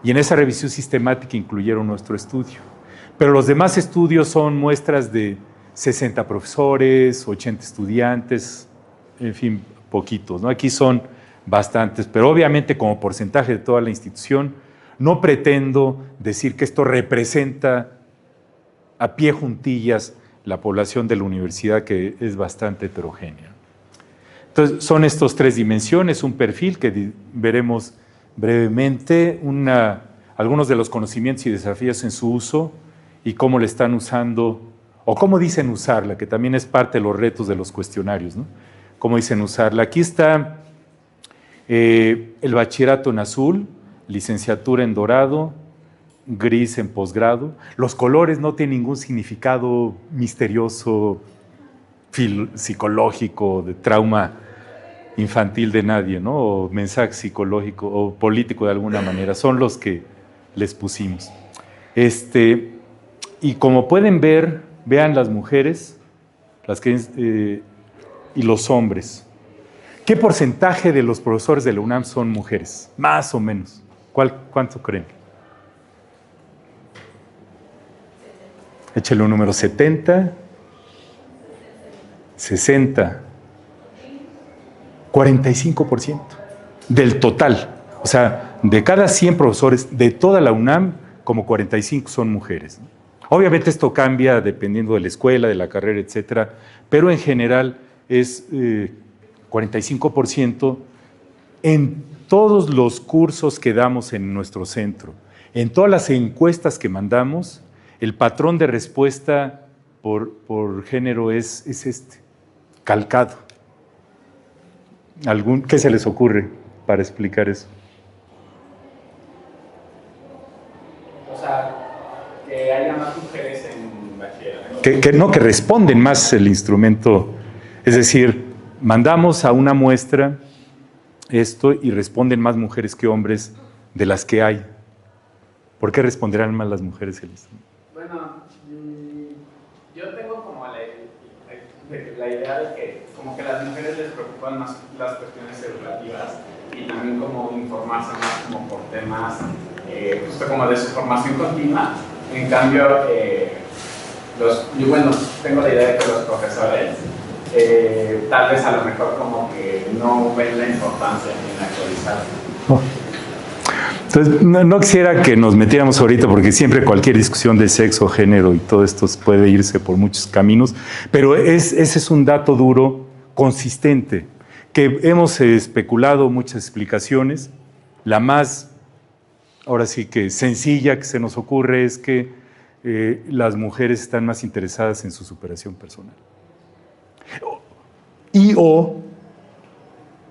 Y en esa revisión sistemática incluyeron nuestro estudio. Pero los demás estudios son muestras de 60 profesores, 80 estudiantes, en fin, poquitos, ¿no? Aquí son bastantes, pero obviamente como porcentaje de toda la institución, no pretendo decir que esto representa a pie juntillas la población de la universidad, que es bastante heterogénea. Entonces, son estas 3 dimensiones, un perfil que veremos brevemente, algunos de los conocimientos y desafíos en su uso y cómo le están usando, o cómo dicen usarla, que también es parte de los retos de los cuestionarios, ¿no? Cómo dicen usarla. Aquí está el bachillerato en azul, licenciatura en dorado, gris en posgrado. Los colores no tienen ningún significado misterioso, psicológico, de trauma infantil de nadie, ¿no? O mensaje psicológico o político de alguna manera. Son los que les pusimos. Y como pueden ver, vean las mujeres y los hombres. ¿Qué porcentaje de los profesores de la UNAM son mujeres? Más o menos. ¿Cuánto creen? Échale un número: 70, 60, 45% del total. O sea, de cada 100 profesores de toda la UNAM, como 45 son mujeres. Obviamente esto cambia dependiendo de la escuela, de la carrera, etcétera, pero en general es 45% en todos los cursos que damos en nuestro centro. En todas las encuestas que mandamos, el patrón de respuesta por género es calcado. ¿Qué se les ocurre para explicar eso? O sea, que haya más mujeres en bachillerato. Que responden más el instrumento. Es decir, mandamos a una muestra esto y responden más mujeres que hombres de las que hay. ¿Por qué responderán más las mujeres el instrumento? Bueno, yo tengo como la idea de que como que las mujeres les preocupan más las cuestiones educativas y también como informarse más como por temas justo como de su formación continua. En cambio, yo tengo la idea de que los profesores tal vez a lo mejor como que no ven la importancia en actualizar. Entonces, no quisiera que nos metiéramos ahorita, porque siempre cualquier discusión de sexo, género y todo esto puede irse por muchos caminos, pero ese es un dato duro, consistente, que hemos especulado muchas explicaciones. La más, ahora sí que sencilla que se nos ocurre es que las mujeres están más interesadas en su superación personal. O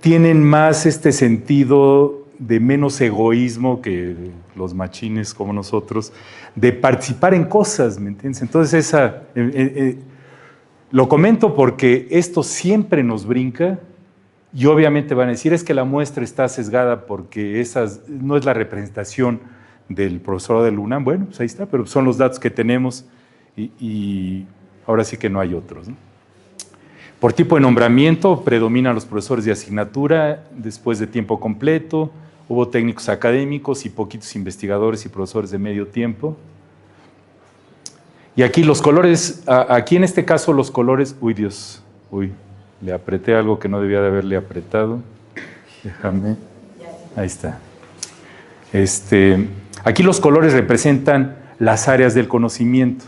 tienen más este sentido de menos egoísmo que los machines como nosotros, de participar en cosas, ¿me entiendes? Entonces lo comento porque esto siempre nos brinca y obviamente van a decir, es que la muestra está sesgada porque esa no es la representación del profesor de la UNAM. Bueno, pues ahí está, pero son los datos que tenemos y ahora sí que no hay otros, ¿no? Por tipo de nombramiento predominan los profesores de asignatura después de tiempo completo. Hubo técnicos académicos y poquitos investigadores y profesores de medio tiempo. Y aquí los colores, aquí en este caso los colores, le apreté algo que no debía de haberle apretado. Déjame, ahí está. Aquí los colores representan las áreas del conocimiento.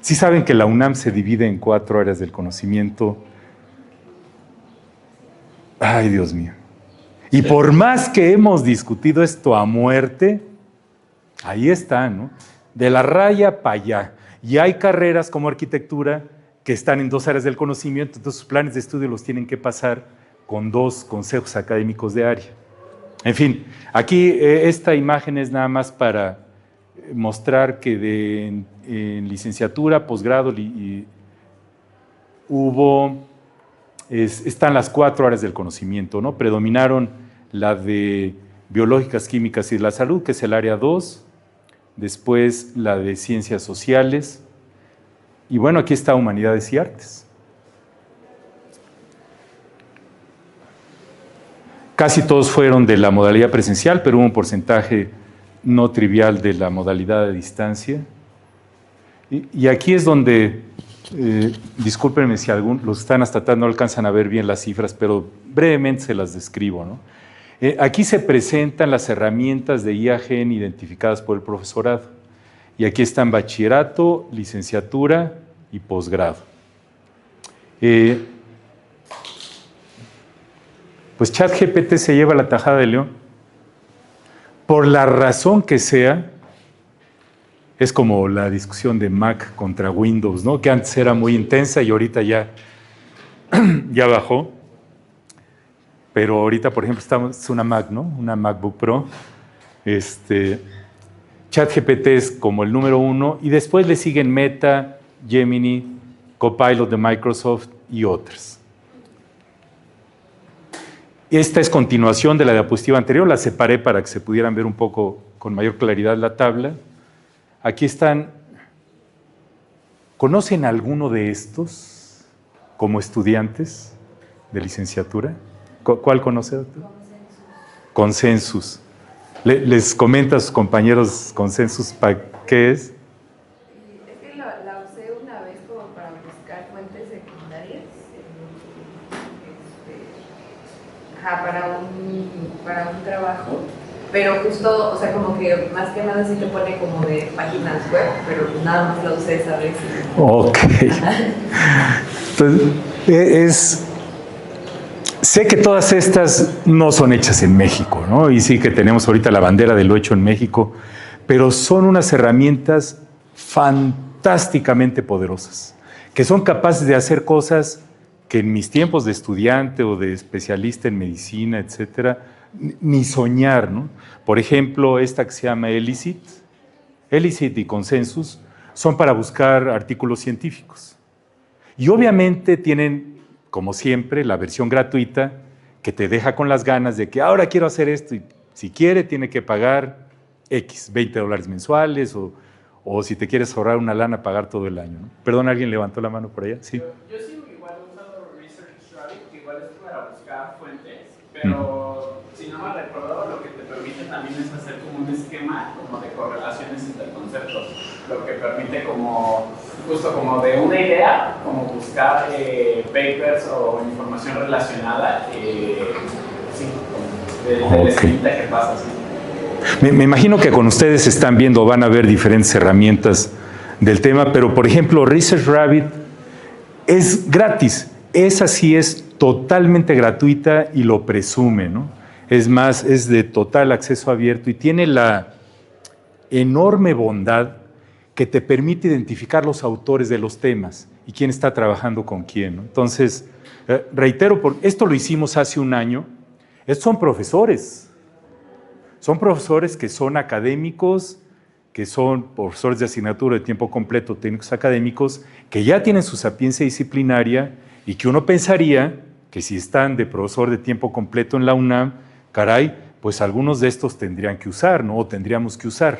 Sí saben que la UNAM se divide en 4 áreas del conocimiento. Ay, Dios mío. Y por más que hemos discutido esto a muerte, ahí está, ¿no? De la raya para allá. Y hay carreras como arquitectura que están en 2 áreas del conocimiento, entonces sus planes de estudio los tienen que pasar con 2 consejos académicos de área. En fin, aquí esta imagen es nada más para mostrar que en licenciatura, posgrado, están las 4 áreas del conocimiento, ¿no? Predominaron la de biológicas, químicas y de la salud, que es el área 2, después la de ciencias sociales, y bueno, aquí está humanidades y artes. Casi todos fueron de la modalidad presencial, pero hubo un porcentaje no trivial de la modalidad de distancia. Y aquí es donde, discúlpenme si algunos los están hasta atrás no alcanzan a ver bien las cifras, pero brevemente se las describo, ¿no? Aquí se presentan las herramientas de IAGEN identificadas por el profesorado. Y aquí están bachillerato, licenciatura y posgrado. Pues ChatGPT se lleva la tajada de león. Por la razón que sea, es como la discusión de Mac contra Windows, ¿no? Que antes era muy intensa y ahorita ya bajó. Pero ahorita, por ejemplo, es una Mac, ¿no? Una MacBook Pro. ChatGPT es como el número 1 y después le siguen Meta, Gemini, Copilot de Microsoft y otras. Esta es continuación de la diapositiva anterior, la separé para que se pudieran ver un poco con mayor claridad la tabla. Aquí están. ¿Conocen alguno de estos como estudiantes de licenciatura? ¿Cuál conoce, doctor? Consensus. Les comenta a sus compañeros Consensus, ¿para qué es? Es que la usé una vez como para buscar fuentes secundarias, para un trabajo, pero justo, o sea, como que más que nada sí te pone como de páginas web, pero nada más la usé esa vez. Ok. Entonces, sé que todas estas no son hechas en México, ¿no? Y sí que tenemos ahorita la bandera de lo hecho en México, pero son unas herramientas fantásticamente poderosas, que son capaces de hacer cosas que en mis tiempos de estudiante o de especialista en medicina, etcétera, ni soñar, ¿no? Por ejemplo, esta que se llama Elicit y Consensus son para buscar artículos científicos. Y obviamente tienen, como siempre, la versión gratuita que te deja con las ganas de que ahora quiero hacer esto y si quiere tiene que pagar X, $20 mensuales o si te quieres ahorrar una lana, pagar todo el año, ¿no? Perdón, ¿alguien levantó la mano por allá? Sí. Yo sí igual he usado ResearchGate, que igual es para buscar fuentes, pero si no me recuerdo, lo que te permite también es hacer como un esquema como de correlaciones entre conceptos, lo que permite como, justo como de una idea, como buscar papers o información relacionada, sí, de la escrita que pasa, sí. Me imagino que con ustedes están viendo, van a ver diferentes herramientas del tema, pero por ejemplo, ResearchRabbit es gratis. Esa sí es totalmente gratuita y lo presume, ¿no? Es más, es de total acceso abierto y tiene la enorme bondad que te permite identificar los autores de los temas y quién está trabajando con quién, ¿no? Entonces, reitero, esto lo hicimos hace un año. Estos son profesores. Son profesores que son académicos, que son profesores de asignatura de tiempo completo, técnicos académicos, que ya tienen su sapiencia disciplinaria y que uno pensaría que si están de profesor de tiempo completo en la UNAM, caray, pues algunos de estos tendrían que usar, ¿no? O tendríamos que usar.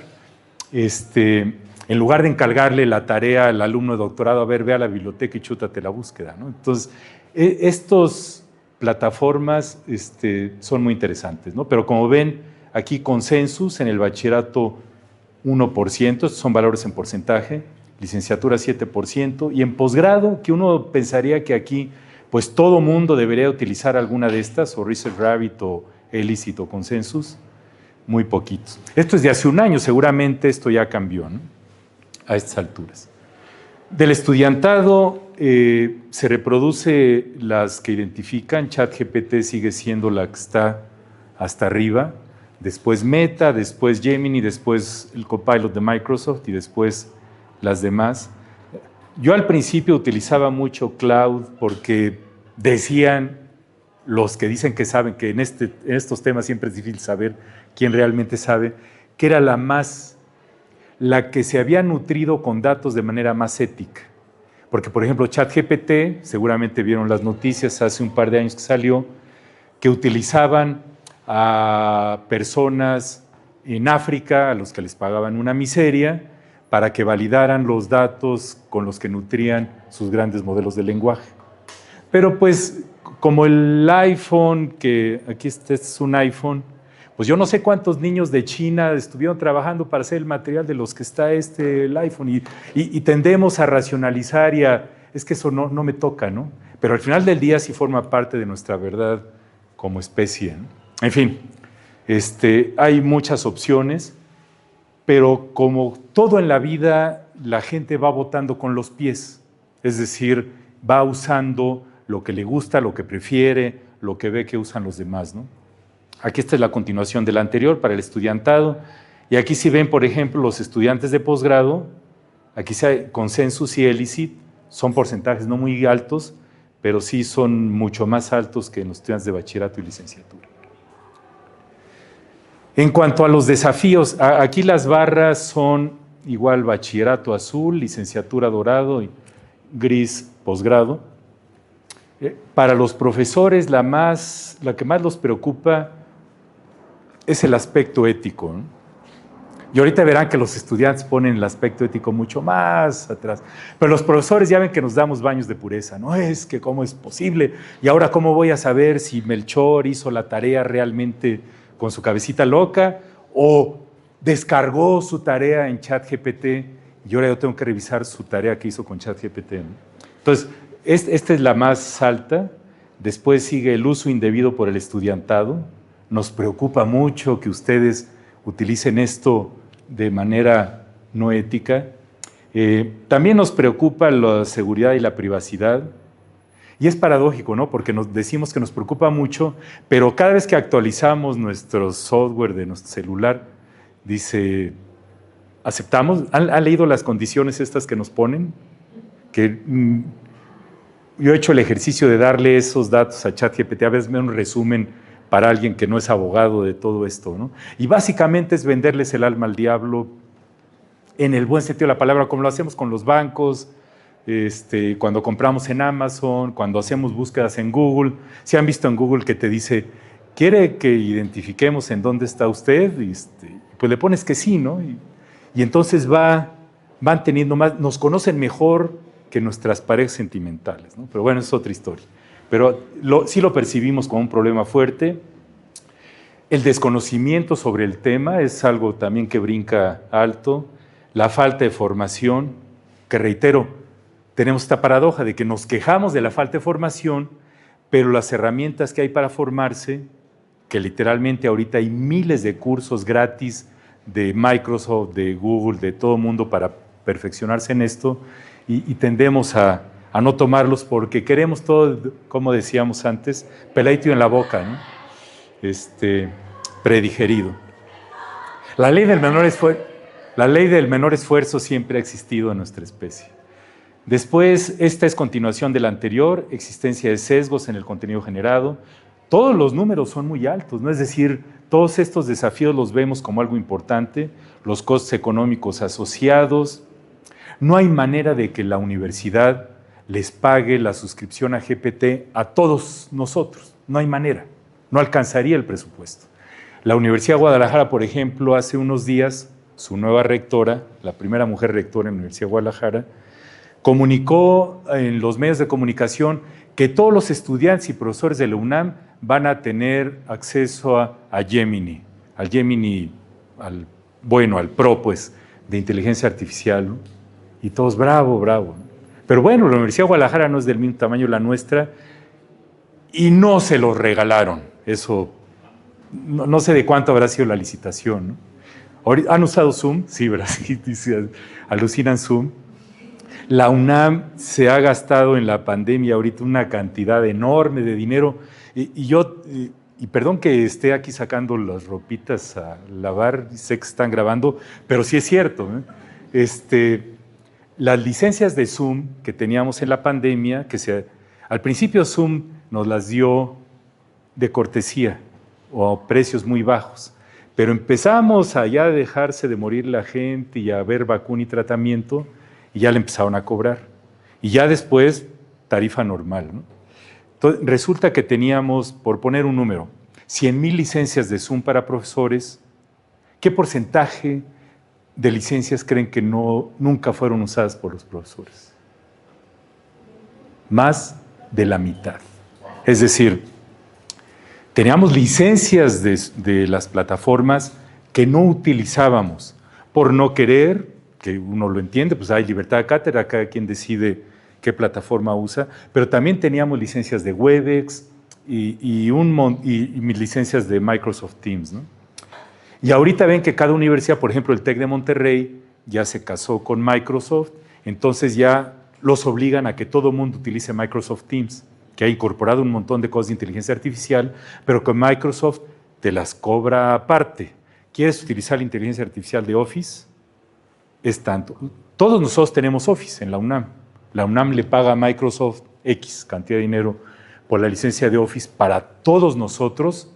En lugar de encargarle la tarea al alumno de doctorado, a ver, ve a la biblioteca y chútate la búsqueda, ¿no? Entonces, estas plataformas son muy interesantes, ¿no? Pero como ven, aquí Consensus en el bachillerato 1%, estos son valores en porcentaje, licenciatura 7%, y en posgrado, que uno pensaría que aquí pues todo mundo debería utilizar alguna de estas, o ResearchRabbit, o Elicit, o Consensus, muy poquitos. Esto es de hace un año, seguramente esto ya cambió, ¿no? A estas alturas. Del estudiantado se reproduce las que identifican, ChatGPT sigue siendo la que está hasta arriba, después Meta, después Gemini, después el Copilot de Microsoft y después las demás. Yo al principio utilizaba mucho cloud porque decían los que dicen que saben, que en estos temas siempre es difícil saber quién realmente sabe, que era la que se había nutrido con datos de manera más ética. Porque, por ejemplo, ChatGPT, seguramente vieron las noticias hace un par de años que salió, que utilizaban a personas en África, a los que les pagaban una miseria, para que validaran los datos con los que nutrían sus grandes modelos de lenguaje. Pero pues, como el iPhone, que aquí este es un iPhone, pues yo no sé cuántos niños de China estuvieron trabajando para hacer el material de los que está el iPhone y tendemos a racionalizar es que eso no me toca, ¿no? Pero al final del día sí forma parte de nuestra verdad como especie, ¿no? En fin, hay muchas opciones, pero como todo en la vida, la gente va votando con los pies, es decir, va usando lo que le gusta, lo que prefiere, lo que ve que usan los demás, ¿no? Aquí esta es la continuación de la anterior para el estudiantado. Y aquí si ven, por ejemplo, los estudiantes de posgrado, aquí hay consensus y ELICIT, son porcentajes no muy altos, pero sí son mucho más altos que en los estudiantes de bachillerato y licenciatura. En cuanto a los desafíos, aquí las barras son igual bachillerato azul, licenciatura dorado y gris posgrado. Para los profesores, la que más los preocupa es el aspecto ético, ¿no? Y ahorita verán que los estudiantes ponen el aspecto ético mucho más atrás. Pero los profesores ya ven que nos damos baños de pureza, ¿no? Es que cómo es posible. Y ahora, ¿cómo voy a saber si Melchor hizo la tarea realmente con su cabecita loca o descargó su tarea en ChatGPT y ahora yo tengo que revisar su tarea que hizo con ChatGPT, ¿no? Entonces, esta es la más alta. Después sigue el uso indebido por el estudiantado. Nos preocupa mucho que ustedes utilicen esto de manera no ética. También nos preocupa la seguridad y la privacidad. Y es paradójico, ¿no? Porque nos decimos que nos preocupa mucho, pero cada vez que actualizamos nuestro software de nuestro celular, dice, ¿aceptamos? ¿Han leído las condiciones estas que nos ponen? Que yo he hecho el ejercicio de darle esos datos a ChatGPT, a veces me da un resumen para alguien que no es abogado de todo esto, ¿no? Y básicamente es venderles el alma al diablo en el buen sentido de la palabra, como lo hacemos con los bancos, cuando compramos en Amazon, cuando hacemos búsquedas en Google. Si han visto en Google que te dice, ¿quiere que identifiquemos en dónde está usted? Pues le pones que sí, ¿no? Y entonces van teniendo más, nos conocen mejor que nuestras parejas sentimentales, ¿no? Pero bueno, es otra historia. Pero sí lo percibimos como un problema fuerte. El desconocimiento sobre el tema es algo también que brinca alto. La falta de formación, que reitero, tenemos esta paradoja de que nos quejamos de la falta de formación, pero las herramientas que hay para formarse, que literalmente ahorita hay miles de cursos gratis de Microsoft, de Google, de todo el mundo para perfeccionarse en esto, y tendemos a no tomarlos porque queremos todo, como decíamos antes, peladito en la boca, ¿no? Predigerido. La ley del menor esfuerzo siempre ha existido en nuestra especie. Después, esta es continuación de la anterior, existencia de sesgos en el contenido generado. Todos los números son muy altos, ¿no? Es decir, todos estos desafíos los vemos como algo importante, los costos económicos asociados. No hay manera de que la universidad les pague la suscripción a GPT a todos nosotros. No hay manera, no alcanzaría el presupuesto. La Universidad de Guadalajara, por ejemplo, hace unos días, su nueva rectora, la primera mujer rectora en la Universidad de Guadalajara, comunicó en los medios de comunicación que todos los estudiantes y profesores de la UNAM van a tener acceso a Gemini, al Gemini, al Pro, pues, de inteligencia artificial, ¿no? Y todos, bravo, bravo. Pero bueno, la Universidad de Guadalajara no es del mismo tamaño la nuestra y no se los regalaron. Eso, no sé de cuánto habrá sido la licitación, ¿no? ¿Han usado Zoom? Sí, ¿verdad? Sí, alucinan Zoom. La UNAM se ha gastado en la pandemia ahorita una cantidad enorme de dinero y perdón que esté aquí sacando las ropitas a lavar, sé que están grabando, pero sí es cierto, ¿eh? las licencias de Zoom que teníamos en la pandemia, al principio Zoom nos las dio de cortesía o a precios muy bajos, pero empezamos a ya dejarse de morir la gente y a ver vacuna y tratamiento y ya le empezaron a cobrar. Y ya después, tarifa normal, ¿no? Entonces, resulta que teníamos, por poner un número, 100,000 licencias de Zoom para profesores. ¿Qué porcentaje de licencias creen que nunca fueron usadas por los profesores? Más de la mitad. Es decir, teníamos licencias de las plataformas que no utilizábamos por no querer, que uno lo entiende, pues hay libertad de cátedra, cada quien decide qué plataforma usa, pero también teníamos licencias de Webex y mis licencias de Microsoft Teams, ¿no? Y ahorita ven que cada universidad, por ejemplo, el TEC de Monterrey ya se casó con Microsoft, entonces ya los obligan a que todo el mundo utilice Microsoft Teams, que ha incorporado un montón de cosas de inteligencia artificial, pero que Microsoft te las cobra aparte. ¿Quieres utilizar la inteligencia artificial de Office? Es tanto. Todos nosotros tenemos Office en la UNAM. La UNAM le paga a Microsoft X cantidad de dinero por la licencia de Office para todos nosotros,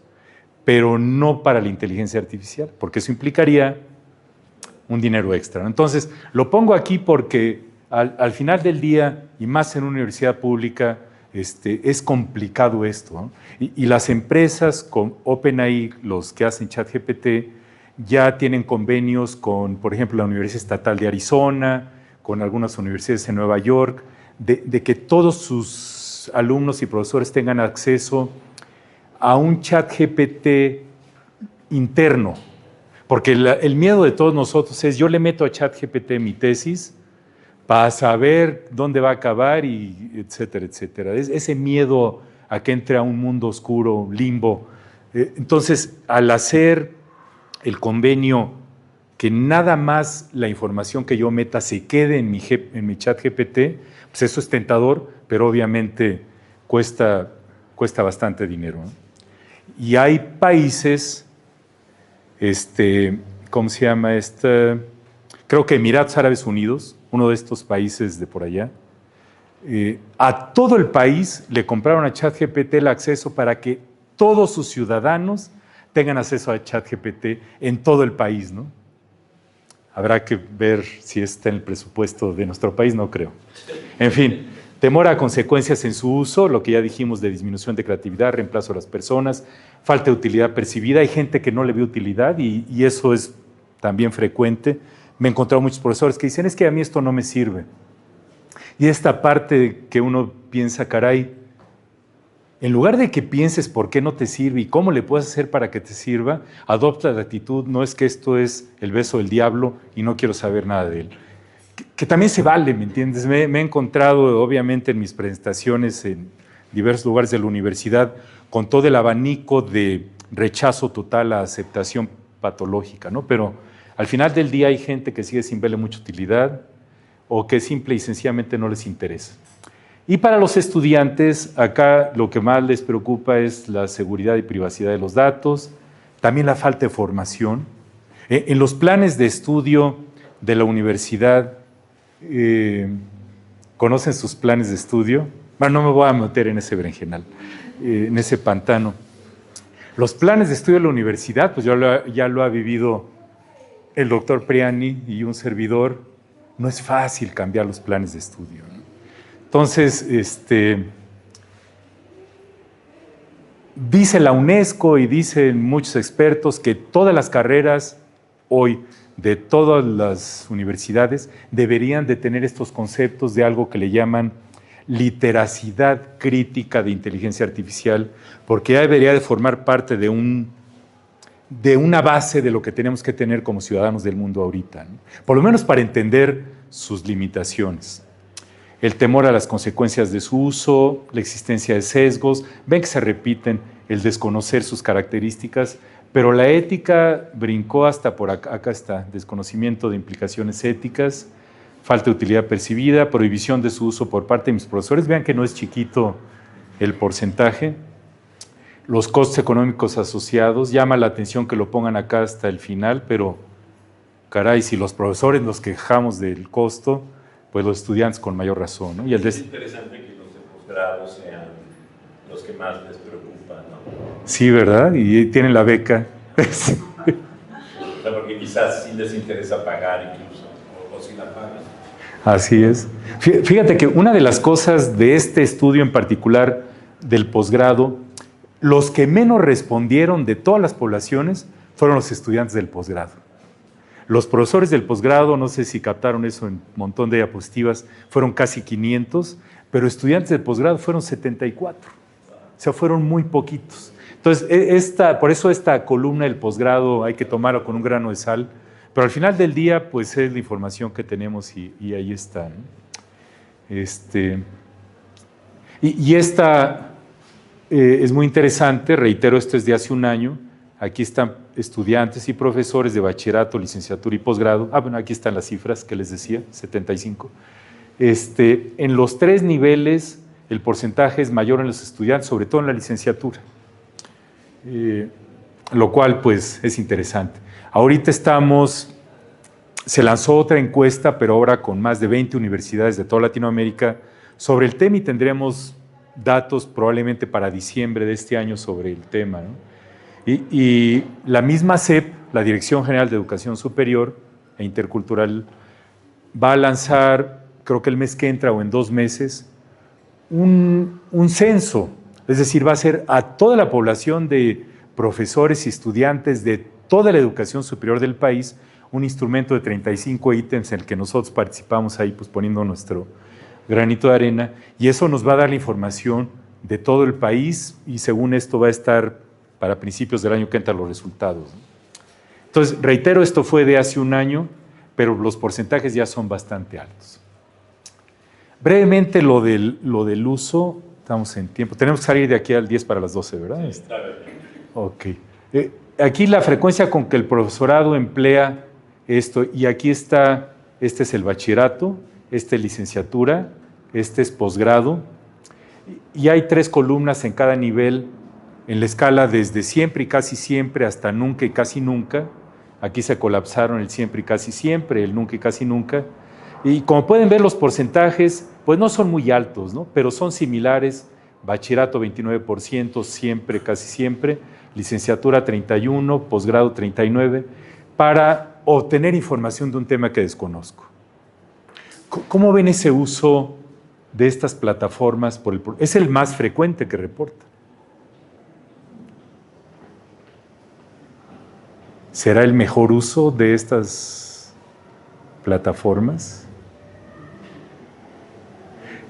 pero no para la inteligencia artificial, porque eso implicaría un dinero extra, ¿no? Entonces, lo pongo aquí porque al final del día, y más en una universidad pública, es complicado esto, ¿no? Y las empresas con OpenAI, los que hacen ChatGPT, ya tienen convenios con, por ejemplo, la Universidad Estatal de Arizona, con algunas universidades en Nueva York, de que todos sus alumnos y profesores tengan acceso a un ChatGPT interno. Porque el miedo de todos nosotros es, yo le meto a ChatGPT mi tesis para saber dónde va a acabar, y etcétera, etcétera. Ese miedo a que entre a un mundo oscuro, limbo. Entonces, al hacer el convenio, que nada más la información que yo meta se quede en mi ChatGPT, pues eso es tentador, pero obviamente cuesta bastante dinero, ¿no? Y hay países, ¿cómo se llama? Creo que Emiratos Árabes Unidos, uno de estos países de por allá, a todo el país le compraron a ChatGPT el acceso para que todos sus ciudadanos tengan acceso a ChatGPT en todo el país, ¿no? Habrá que ver si está en el presupuesto de nuestro país, no creo. En fin, temor a consecuencias en su uso, lo que ya dijimos de disminución de creatividad, reemplazo de las personas, falta de utilidad percibida. Hay gente que no le ve utilidad y eso es también frecuente. Me he encontrado muchos profesores que dicen, es que a mí esto no me sirve. Y esta parte que uno piensa, caray, en lugar de que pienses por qué no te sirve y cómo le puedes hacer para que te sirva, adopta la actitud, no es que esto es el beso del diablo y no quiero saber nada de él. Que también se vale, ¿me entiendes? Me he encontrado, obviamente, en mis presentaciones en diversos lugares de la universidad, con todo el abanico de rechazo total a aceptación patológica, ¿no? Pero al final del día hay gente que sigue sin verle mucha utilidad o que simple y sencillamente no les interesa. Y para los estudiantes, acá lo que más les preocupa es la seguridad y privacidad de los datos, también la falta de formación. En los planes de estudio de la universidad, ¿conocen sus planes de estudio? Bueno, no me voy a meter en ese berenjenal, en ese pantano. Los planes de estudio de la universidad, pues ya lo ha vivido el doctor Priani y un servidor. No es fácil cambiar los planes de estudio, ¿no? Entonces, dice la UNESCO y dicen muchos expertos que todas las carreras hoy de todas las universidades deberían de tener estos conceptos de algo que le llaman literacidad crítica de inteligencia artificial, porque ya debería de formar parte de una base de lo que tenemos que tener como ciudadanos del mundo ahorita, ¿no? Por lo menos para entender sus limitaciones. El temor a las consecuencias de su uso, la existencia de sesgos, ven que se repiten, el desconocer sus características, pero la ética brincó hasta por acá está, desconocimiento de implicaciones éticas, falta de utilidad percibida, prohibición de su uso por parte de mis profesores. Vean que no es chiquito el porcentaje. Los costos económicos asociados, llama la atención que lo pongan acá hasta el final, pero caray, si los profesores nos quejamos del costo, pues los estudiantes con mayor razón, ¿no? Y es interesante que los de posgrado sean los que más les preocupan, ¿no? Sí, ¿verdad? Y tienen la beca. O sea, porque quizás sí les interesa pagar incluso, o si la pagan. Así es. Fíjate que una de las cosas de este estudio en particular del posgrado, los que menos respondieron de todas las poblaciones fueron los estudiantes del posgrado. Los profesores del posgrado, no sé si captaron eso en un montón de diapositivas, fueron casi 500, pero estudiantes del posgrado fueron 74. O sea, fueron muy poquitos. Entonces, por eso esta columna del posgrado hay que tomarlo con un grano de sal, pero al final del día, pues es la información que tenemos y ahí está, ¿no? Esta es muy interesante, reitero, esto es de hace un año. Aquí están estudiantes y profesores de bachillerato, licenciatura y posgrado. Bueno, aquí están las cifras que les decía, 75. En los 3 niveles, el porcentaje es mayor en los estudiantes, sobre todo en la licenciatura, lo cual, pues, es interesante. Ahorita se lanzó otra encuesta, pero ahora con más de 20 universidades de toda Latinoamérica sobre el tema y tendremos datos probablemente para diciembre de este año sobre el tema, ¿no? Y la misma SEP, la Dirección General de Educación Superior e Intercultural, va a lanzar, creo que el mes que entra o en 2 meses, un censo, es decir, va a ser a toda la población de profesores y estudiantes de toda la educación superior del país, un instrumento de 35 ítems en el que nosotros participamos ahí, pues poniendo nuestro granito de arena, y eso nos va a dar la información de todo el país y según esto va a estar para principios del año que entra los resultados. Entonces, reitero, esto fue de hace un año, pero los porcentajes ya son bastante altos. Brevemente lo del uso, estamos en tiempo, tenemos que salir de aquí al 10 para las 12, ¿verdad? Sí, está bien. Ok. Aquí la frecuencia con que el profesorado emplea esto, y aquí está, este es el bachillerato, este es licenciatura, este es posgrado, y hay 3 columnas en cada nivel, en la escala desde siempre y casi siempre hasta nunca y casi nunca. Aquí se colapsaron el siempre y casi siempre, el nunca y casi nunca. Y como pueden ver, los porcentajes, pues no son muy altos, ¿no? Pero son similares. Bachillerato 29%, siempre, casi siempre. Licenciatura 31%, posgrado 39%, para obtener información de un tema que desconozco. ¿Cómo ven ese uso de estas plataformas? Es el más frecuente que reporta. ¿Será el mejor uso de estas plataformas?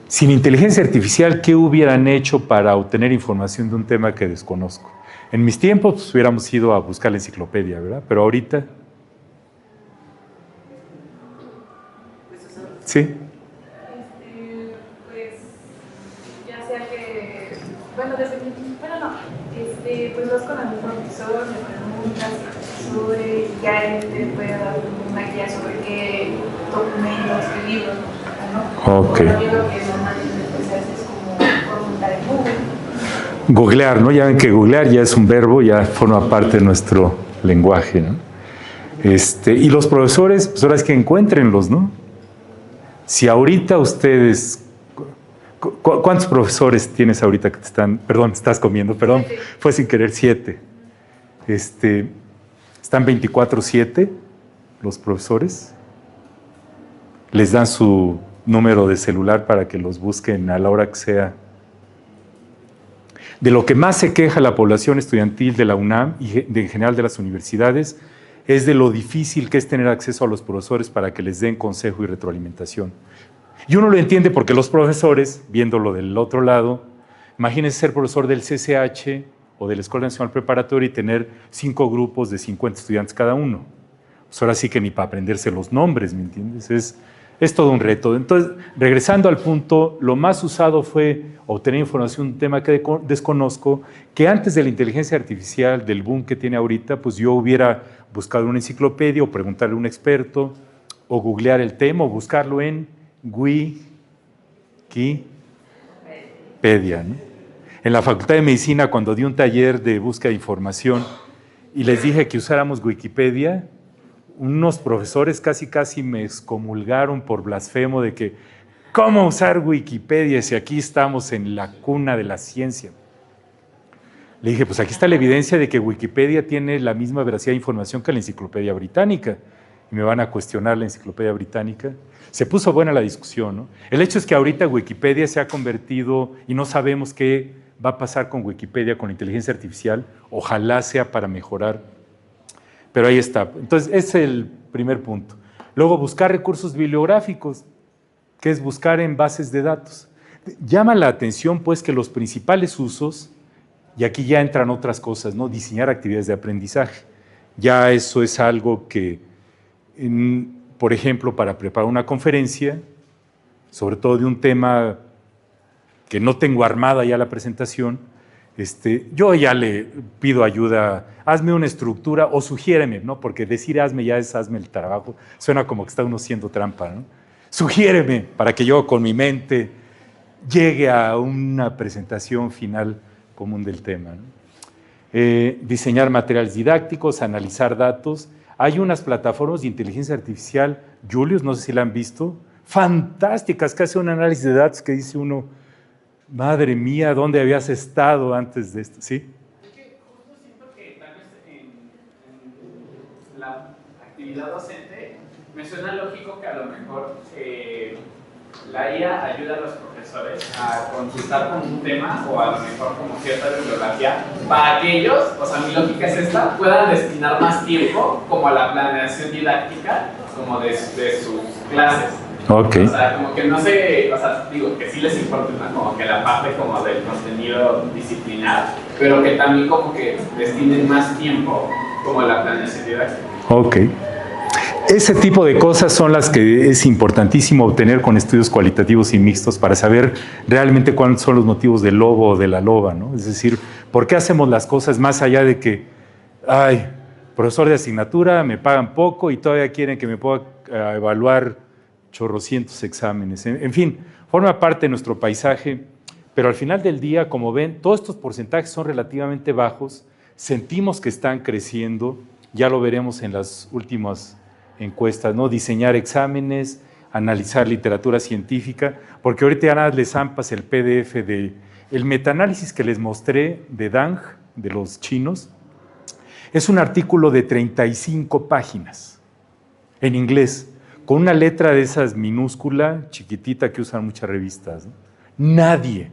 Sin inteligencia artificial, ¿qué hubieran hecho para obtener información de un tema que desconozco? En mis tiempos pues, hubiéramos ido a buscar la enciclopedia, ¿verdad? Pero ahorita... Sí. Pues ya sea que, bueno, pues vas con algún profesor, le preguntas sobre, ya él te puede dar una guía sobre qué documentos, qué libros, ¿no? Ok. Yo lo que normalmente pues haces es como preguntar en Google. Googlear, ¿no? Ya ven que googlear ya es un verbo, ya forma parte de nuestro lenguaje, ¿no? Y los profesores, pues ahora es que encuéntrenlos, ¿no? Si ahorita ustedes... ¿Cuántos profesores tienes ahorita que te están... Perdón, estás comiendo, perdón, fue sin querer, 7. Están 24/7 los profesores. Les dan su número de celular para que los busquen a la hora que sea. De lo que más se queja la población estudiantil de la UNAM y en general de las universidades es de lo difícil que es tener acceso a los profesores para que les den consejo y retroalimentación. Y uno lo entiende porque los profesores, viéndolo del otro lado, imagínense ser profesor del CCH o de la Escuela Nacional Preparatoria y tener 5 grupos de 50 estudiantes cada uno. Pues ahora sí que ni para aprenderse los nombres, ¿me entiendes? Es todo un reto. Entonces, regresando al punto, lo más usado fue obtener información de un tema que desconozco, que antes de la inteligencia artificial, del boom que tiene ahorita, pues yo hubiera buscado una enciclopedia o preguntarle a un experto o googlear el tema o buscarlo en Wikipedia, ¿no? En la Facultad de Medicina, cuando di un taller de búsqueda de información y les dije que usáramos Wikipedia, unos profesores casi me excomulgaron por blasfemo de que ¿cómo usar Wikipedia si aquí estamos en la cuna de la ciencia? Le dije, pues aquí está la evidencia de que Wikipedia tiene la misma veracidad de información que la Enciclopedia Británica. Y me van a cuestionar la Enciclopedia Británica. Se puso buena la discusión, ¿no? El hecho es que ahorita Wikipedia se ha convertido, y no sabemos qué va a pasar con Wikipedia, con la inteligencia artificial. Ojalá sea para mejorar. Pero ahí está. Entonces, ese es el primer punto. Luego, buscar recursos bibliográficos, que es buscar en bases de datos. Llama la atención, pues, que los principales usos, y aquí ya entran otras cosas, ¿no? Diseñar actividades de aprendizaje. Ya eso es algo que, por ejemplo, para preparar una conferencia, sobre todo de un tema que no tengo armada ya la presentación, yo ya le pido ayuda, hazme una estructura o sugiéreme, ¿no? Porque decir hazme ya es hazme el trabajo, suena como que está uno haciendo trampa, ¿no? Sugiéreme para que yo con mi mente llegue a una presentación final común del tema, ¿no? Diseñar materiales didácticos, analizar datos. Hay unas plataformas de inteligencia artificial, Julius, no sé si la han visto, fantásticas, que hace un análisis de datos que dice uno, madre mía, ¿dónde habías estado antes de esto? ¿Sí? Es que justo siento que tal vez en la actividad docente me suena lógico que a lo mejor la IA ayuda a los profesores a consultar con un tema o a lo mejor como cierta bibliografía para que ellos, o sea, mi lógica es esta, puedan destinar más tiempo como a la planeación didáctica como de sus clases. Okay. O sea, como que no sé, o sea, digo que sí les importa como que la parte como del contenido disciplinar, pero que también como que destinen más tiempo como a la planeación didáctica. Ok. Ese tipo de cosas son las que es importantísimo obtener con estudios cualitativos y mixtos para saber realmente cuáles son los motivos del lobo o de la loba, ¿no? Es decir, ¿por qué hacemos las cosas más allá de que, ay, profesor de asignatura, me pagan poco y todavía quieren que me pueda evaluar chorrocientos exámenes? En fin, forma parte de nuestro paisaje, pero al final del día, como ven, todos estos porcentajes son relativamente bajos, sentimos que están creciendo, ya lo veremos en las últimas encuestas, ¿no? Diseñar exámenes, analizar literatura científica, porque ahorita ya nada les zampas el PDF de el metaanálisis que les mostré de Dang, de los chinos, es un artículo de 35 páginas en inglés, con una letra de esas minúscula, chiquitita, que usan muchas revistas, ¿no? Nadie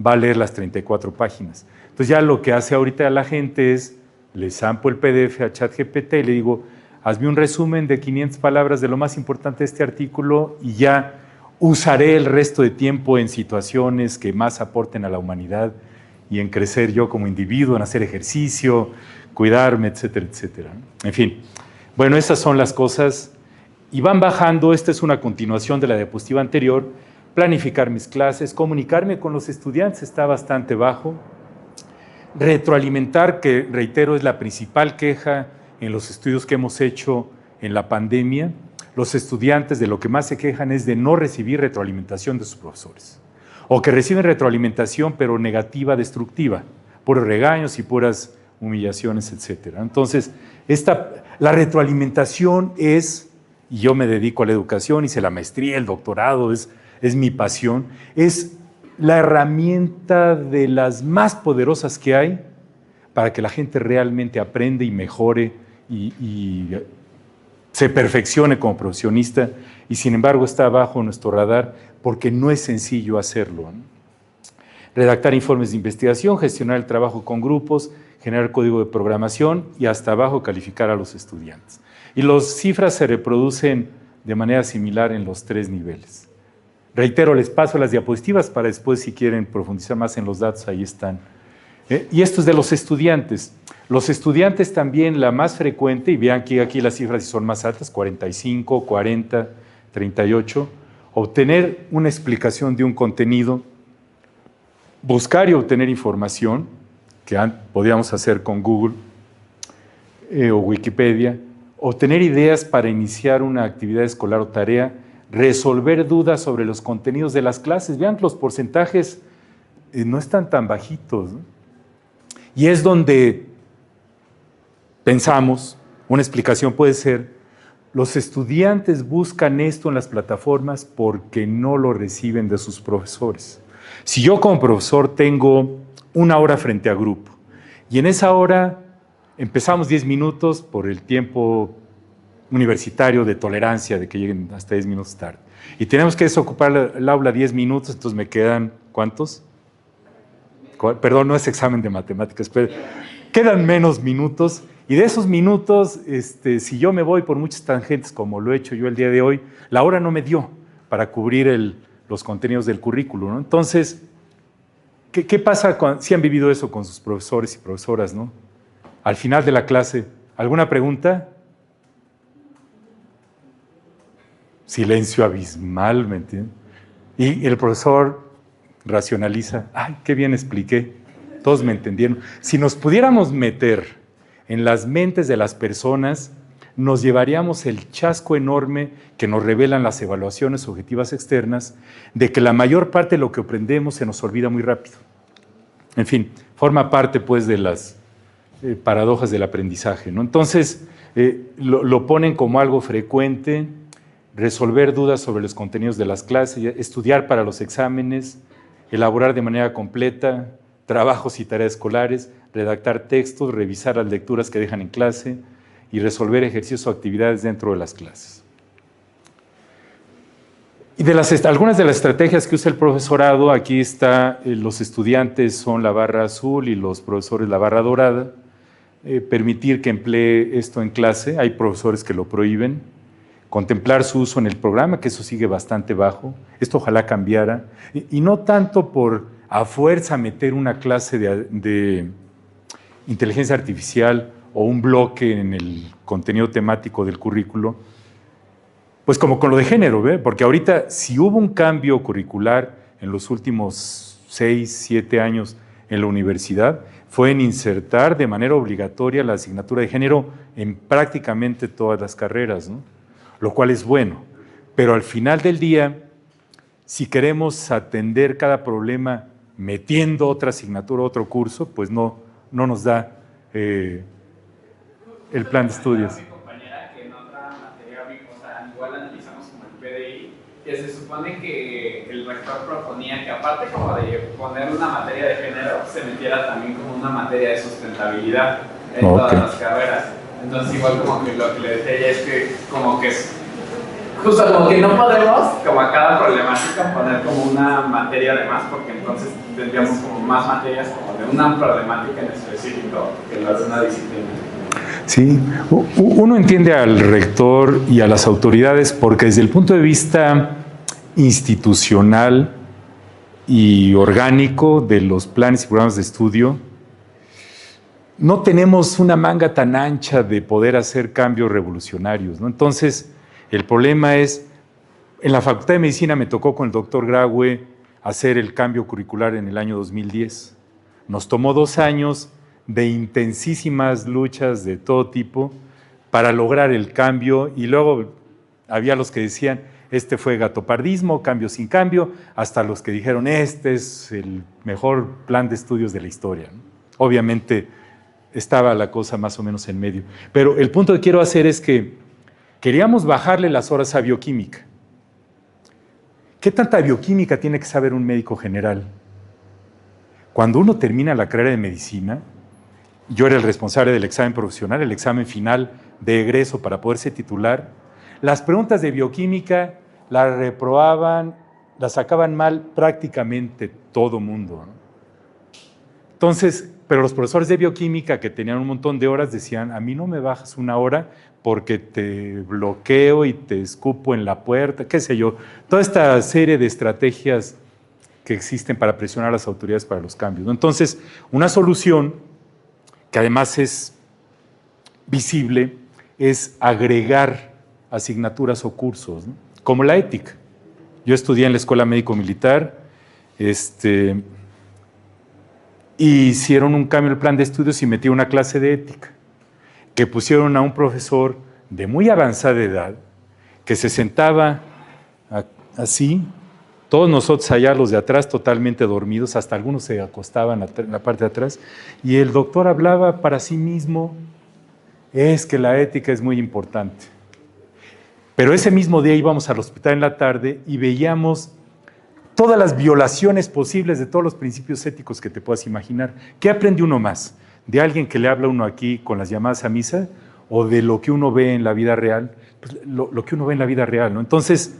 va a leer las 34 páginas. Entonces ya lo que hace ahorita la gente es, le zampo el PDF a ChatGPT y le digo, hazme un resumen de 500 palabras de lo más importante de este artículo y ya usaré el resto de tiempo en situaciones que más aporten a la humanidad y en crecer yo como individuo, en hacer ejercicio, cuidarme, etcétera, etcétera. En fin, bueno, esas son las cosas y van bajando. Esta es una continuación de la diapositiva anterior. Planificar mis clases, comunicarme con los estudiantes está bastante bajo. Retroalimentar, que reitero es la principal queja en los estudios que hemos hecho en la pandemia. Los estudiantes de lo que más se quejan es de no recibir retroalimentación de sus profesores, o que reciben retroalimentación pero negativa, destructiva, puros regaños y puras humillaciones, etc. Entonces, la retroalimentación es, y yo me dedico a la educación, hice la maestría, el doctorado, es mi pasión, es la herramienta de las más poderosas que hay para que la gente realmente aprenda y mejore y se perfeccione como profesionista, y sin embargo está bajo nuestro radar porque no es sencillo hacerlo, ¿no? Redactar informes de investigación, gestionar el trabajo con grupos, generar código de programación y hasta abajo calificar a los estudiantes. Y las cifras se reproducen de manera similar en los 3 niveles. Reitero, les paso las diapositivas para después, si quieren profundizar más en los datos, ahí están. Y esto es de los estudiantes. Los estudiantes también, la más frecuente, y vean que aquí las cifras son más altas, 45, 40, 38, obtener una explicación de un contenido, buscar y obtener información, que podíamos hacer con Google o Wikipedia, obtener ideas para iniciar una actividad escolar o tarea, resolver dudas sobre los contenidos de las clases. Vean que los porcentajes no están tan bajitos, ¿no? Y es donde pensamos, una explicación puede ser, Los estudiantes buscan esto en las plataformas porque no lo reciben de sus profesores. Si yo como profesor tengo una hora frente a grupo y en esa hora empezamos 10 minutos por el tiempo universitario de tolerancia de que lleguen hasta 10 minutos tarde y tenemos que desocupar el aula 10 minutos, entonces me quedan, ¿cuántos? Perdón, no es examen de matemáticas, pero quedan menos minutos. Y de esos minutos, si yo me voy por muchas tangentes, como lo he hecho yo el día de hoy, la hora no me dio para cubrir los contenidos del currículo, ¿no? Entonces, ¿qué pasa si han vivido eso con sus profesores y profesoras, ¿no? Al final de la clase, ¿alguna pregunta? Silencio abismal, ¿me entienden? Y el profesor racionaliza, ¡ay, qué bien expliqué! Todos me entendieron. Si nos pudiéramos meter en las mentes de las personas, nos llevaríamos el chasco enorme que nos revelan las evaluaciones objetivas externas de que la mayor parte de lo que aprendemos se nos olvida muy rápido. En fin, forma parte pues de las paradojas del aprendizaje, ¿no? Entonces, lo ponen como algo frecuente, resolver dudas sobre los contenidos de las clases, estudiar para los exámenes, elaborar de manera completa trabajos y tareas escolares, redactar textos, revisar las lecturas que dejan en clase y resolver ejercicios o actividades dentro de las clases. Y algunas de las estrategias que usa el profesorado, aquí está, los estudiantes son la barra azul y los profesores la barra dorada. Permitir que emplee esto en clase, hay profesores que lo prohíben. Contemplar su uso en el programa, que eso sigue bastante bajo. Esto ojalá cambiara. Y no tanto por a fuerza meter una clase de inteligencia artificial o un bloque en el contenido temático del currículo, pues como con lo de género, ¿ve? Porque ahorita si hubo un cambio curricular en los últimos 6, 7 años en la universidad, fue en insertar de manera obligatoria la asignatura de género en prácticamente todas las carreras, ¿no? Lo cual es bueno, pero al final del día, si queremos atender cada problema metiendo otra asignatura, otro curso, pues no nos da el plan de estudios. Mi compañera que en otra materia, o sea, igual analizamos como el PDI, que se supone que el rector proponía que aparte como de poner una materia de género, se metiera también como una materia de sustentabilidad en todas las carreras. Entonces igual como que lo que le decía ella es que como que es justo como que no podemos como a cada problemática poner como una materia de más, porque entonces tendríamos como más materias como de una problemática en específico que la de una disciplina. Sí, uno entiende al rector y a las autoridades porque desde el punto de vista institucional y orgánico de los planes y programas de estudio, no tenemos una manga tan ancha de poder hacer cambios revolucionarios, ¿no? Entonces, el problema es, en la Facultad de Medicina me tocó con el doctor Graue hacer el cambio curricular en el año 2010. Nos tomó 2 años de intensísimas luchas de todo tipo para lograr el cambio y luego había los que decían, este fue gatopardismo, cambio sin cambio, hasta los que dijeron, este es el mejor plan de estudios de la historia, ¿no? Obviamente estaba la cosa más o menos en medio. Pero el punto que quiero hacer es que queríamos bajarle las horas a bioquímica. ¿Qué tanta bioquímica tiene que saber un médico general? Cuando uno termina la carrera de medicina, yo era el responsable del examen profesional, el examen final de egreso para poderse titular, las preguntas de bioquímica las reprobaban, las sacaban mal prácticamente todo mundo, ¿no? Entonces, pero los profesores de bioquímica que tenían un montón de horas decían, a mí no me bajas 1 hora porque te bloqueo y te escupo en la puerta, qué sé yo. Toda esta serie de estrategias que existen para presionar a las autoridades para los cambios, ¿no? Entonces, una solución que además es visible es agregar asignaturas o cursos, ¿no? Como la ética. Yo estudié en la Escuela Médico-Militar, y hicieron un cambio en el plan de estudios y metieron una clase de ética, que pusieron a un profesor de muy avanzada edad, que se sentaba así, todos nosotros allá, los de atrás, totalmente dormidos, hasta algunos se acostaban en la parte de atrás, y el doctor hablaba para sí mismo, es que la ética es muy importante. Pero ese mismo día íbamos al hospital en la tarde y veíamos todas las violaciones posibles de todos los principios éticos que te puedas imaginar. ¿Qué aprende uno más? ¿De alguien que le habla a uno aquí con las llamadas a misa o de lo que uno ve en la vida real? Pues lo que uno ve en la vida real, ¿no? Entonces,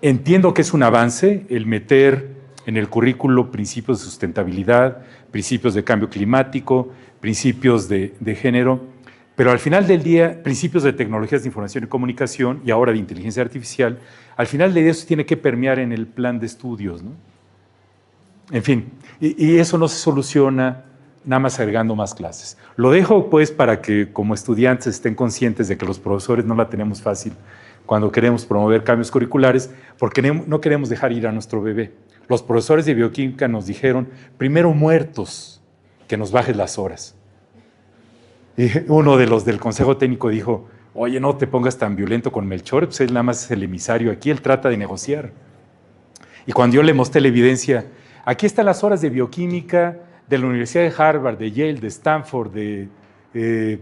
entiendo que es un avance el meter en el currículo principios de sustentabilidad, principios de cambio climático, principios de género, pero al final del día, principios de tecnologías de información y comunicación y ahora de inteligencia artificial, al final del día eso tiene que permear en el plan de estudios, ¿no? En fin, y eso no se soluciona nada más agregando más clases. Lo dejo pues para que como estudiantes estén conscientes de que los profesores no la tenemos fácil cuando queremos promover cambios curriculares, porque no queremos dejar ir a nuestro bebé. Los profesores de bioquímica nos dijeron, primero muertos, que nos bajes las horas. Y uno de los del Consejo Técnico dijo, oye, no te pongas tan violento con Melchor, pues él nada más es el emisario aquí, él trata de negociar. Y cuando yo le mostré la evidencia, aquí están las horas de bioquímica de la Universidad de Harvard, de Yale, de Stanford, de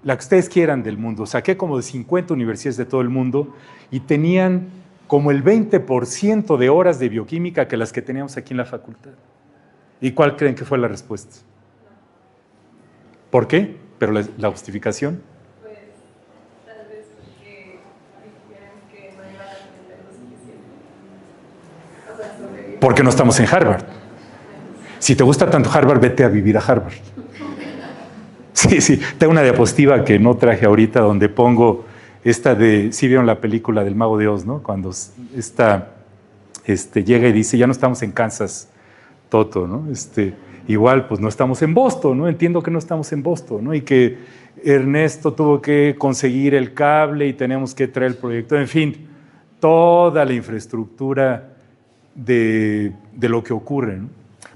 la que ustedes quieran del mundo. Saqué como de 50 universidades de todo el mundo y tenían como el 20% de horas de bioquímica que las que teníamos aquí en la facultad. ¿Y cuál creen que fue la respuesta? ¿Por qué? Pero la justificación. Pues tal vez porque dijeran que no iban a aprender lo suficiente. O sea, sobrevivir. Porque no estamos en Harvard. Si te gusta tanto Harvard, vete a vivir a Harvard. Sí, tengo una diapositiva que no traje ahorita donde pongo esta de, ¿sí vieron la película del Mago de Oz, no? Cuando llega y dice, ya no estamos en Kansas, Toto, ¿no? Igual, pues no estamos en Boston, ¿no? Entiendo que no estamos en Boston, ¿no? Y que Ernesto tuvo que conseguir el cable y tenemos que traer el proyecto, en fin, toda la infraestructura de lo que ocurre, ¿no?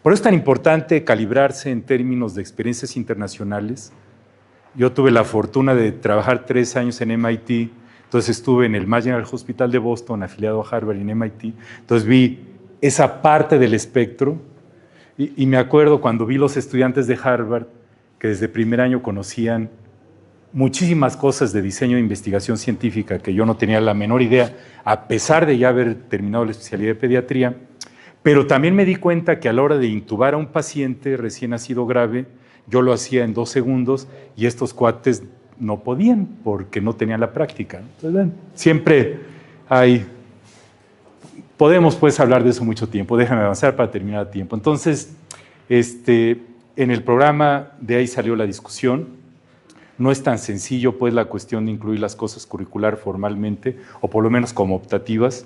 Por eso es tan importante calibrarse en términos de experiencias internacionales. Yo tuve la fortuna de trabajar 3 años en MIT, entonces estuve en el Mass General Hospital de Boston, afiliado a Harvard y en MIT, entonces vi esa parte del espectro y me acuerdo cuando vi los estudiantes de Harvard que desde primer año conocían muchísimas cosas de diseño e investigación científica que yo no tenía la menor idea, a pesar de ya haber terminado la especialidad de pediatría. Pero también me di cuenta que a la hora de intubar a un paciente recién nacido grave, yo lo hacía en 2 segundos y estos cuates no podían porque no tenían la práctica. Entonces, bueno, siempre podemos pues hablar de eso mucho tiempo. Déjame avanzar para terminar a tiempo. Entonces, en el programa de ahí salió la discusión. No es tan sencillo pues la cuestión de incluir las cosas curricular formalmente o por lo menos como optativas.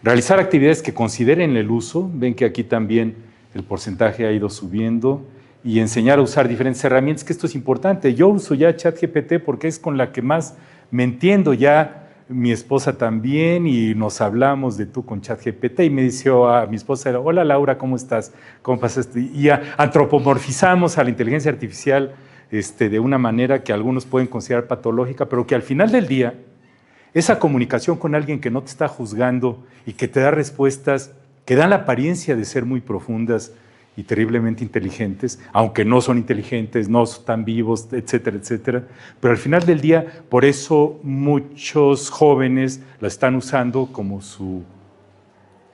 Realizar actividades que consideren el uso, ven que aquí también el porcentaje ha ido subiendo, y enseñar a usar diferentes herramientas, que esto es importante. Yo uso ya ChatGPT porque es con la que más me entiendo, ya mi esposa también, y nos hablamos de tú con ChatGPT, y me dice a mi esposa, hola Laura, ¿cómo estás? ¿Cómo pasaste? Y antropomorfizamos a la inteligencia artificial de una manera que algunos pueden considerar patológica, pero que al final del día, esa comunicación con alguien que no te está juzgando y que te da respuestas que dan la apariencia de ser muy profundas y terriblemente inteligentes, aunque no son inteligentes, no están vivos, etcétera, etcétera. Pero al final del día, por eso muchos jóvenes la están usando como su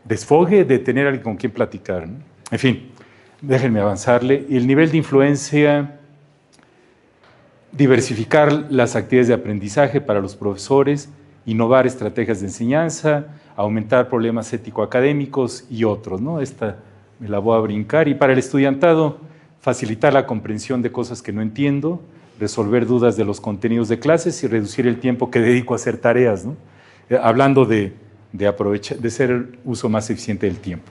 desfogue de tener alguien con quien platicar, ¿no? En fin, déjenme avanzarle. Y el nivel de influencia, diversificar las actividades de aprendizaje para los profesores, innovar estrategias de enseñanza, aumentar problemas ético-académicos y otros, ¿no? Esta me la voy a brincar. Y para el estudiantado, facilitar la comprensión de cosas que no entiendo, resolver dudas de los contenidos de clases y reducir el tiempo que dedico a hacer tareas, ¿no? Hablando de ser el uso más eficiente del tiempo.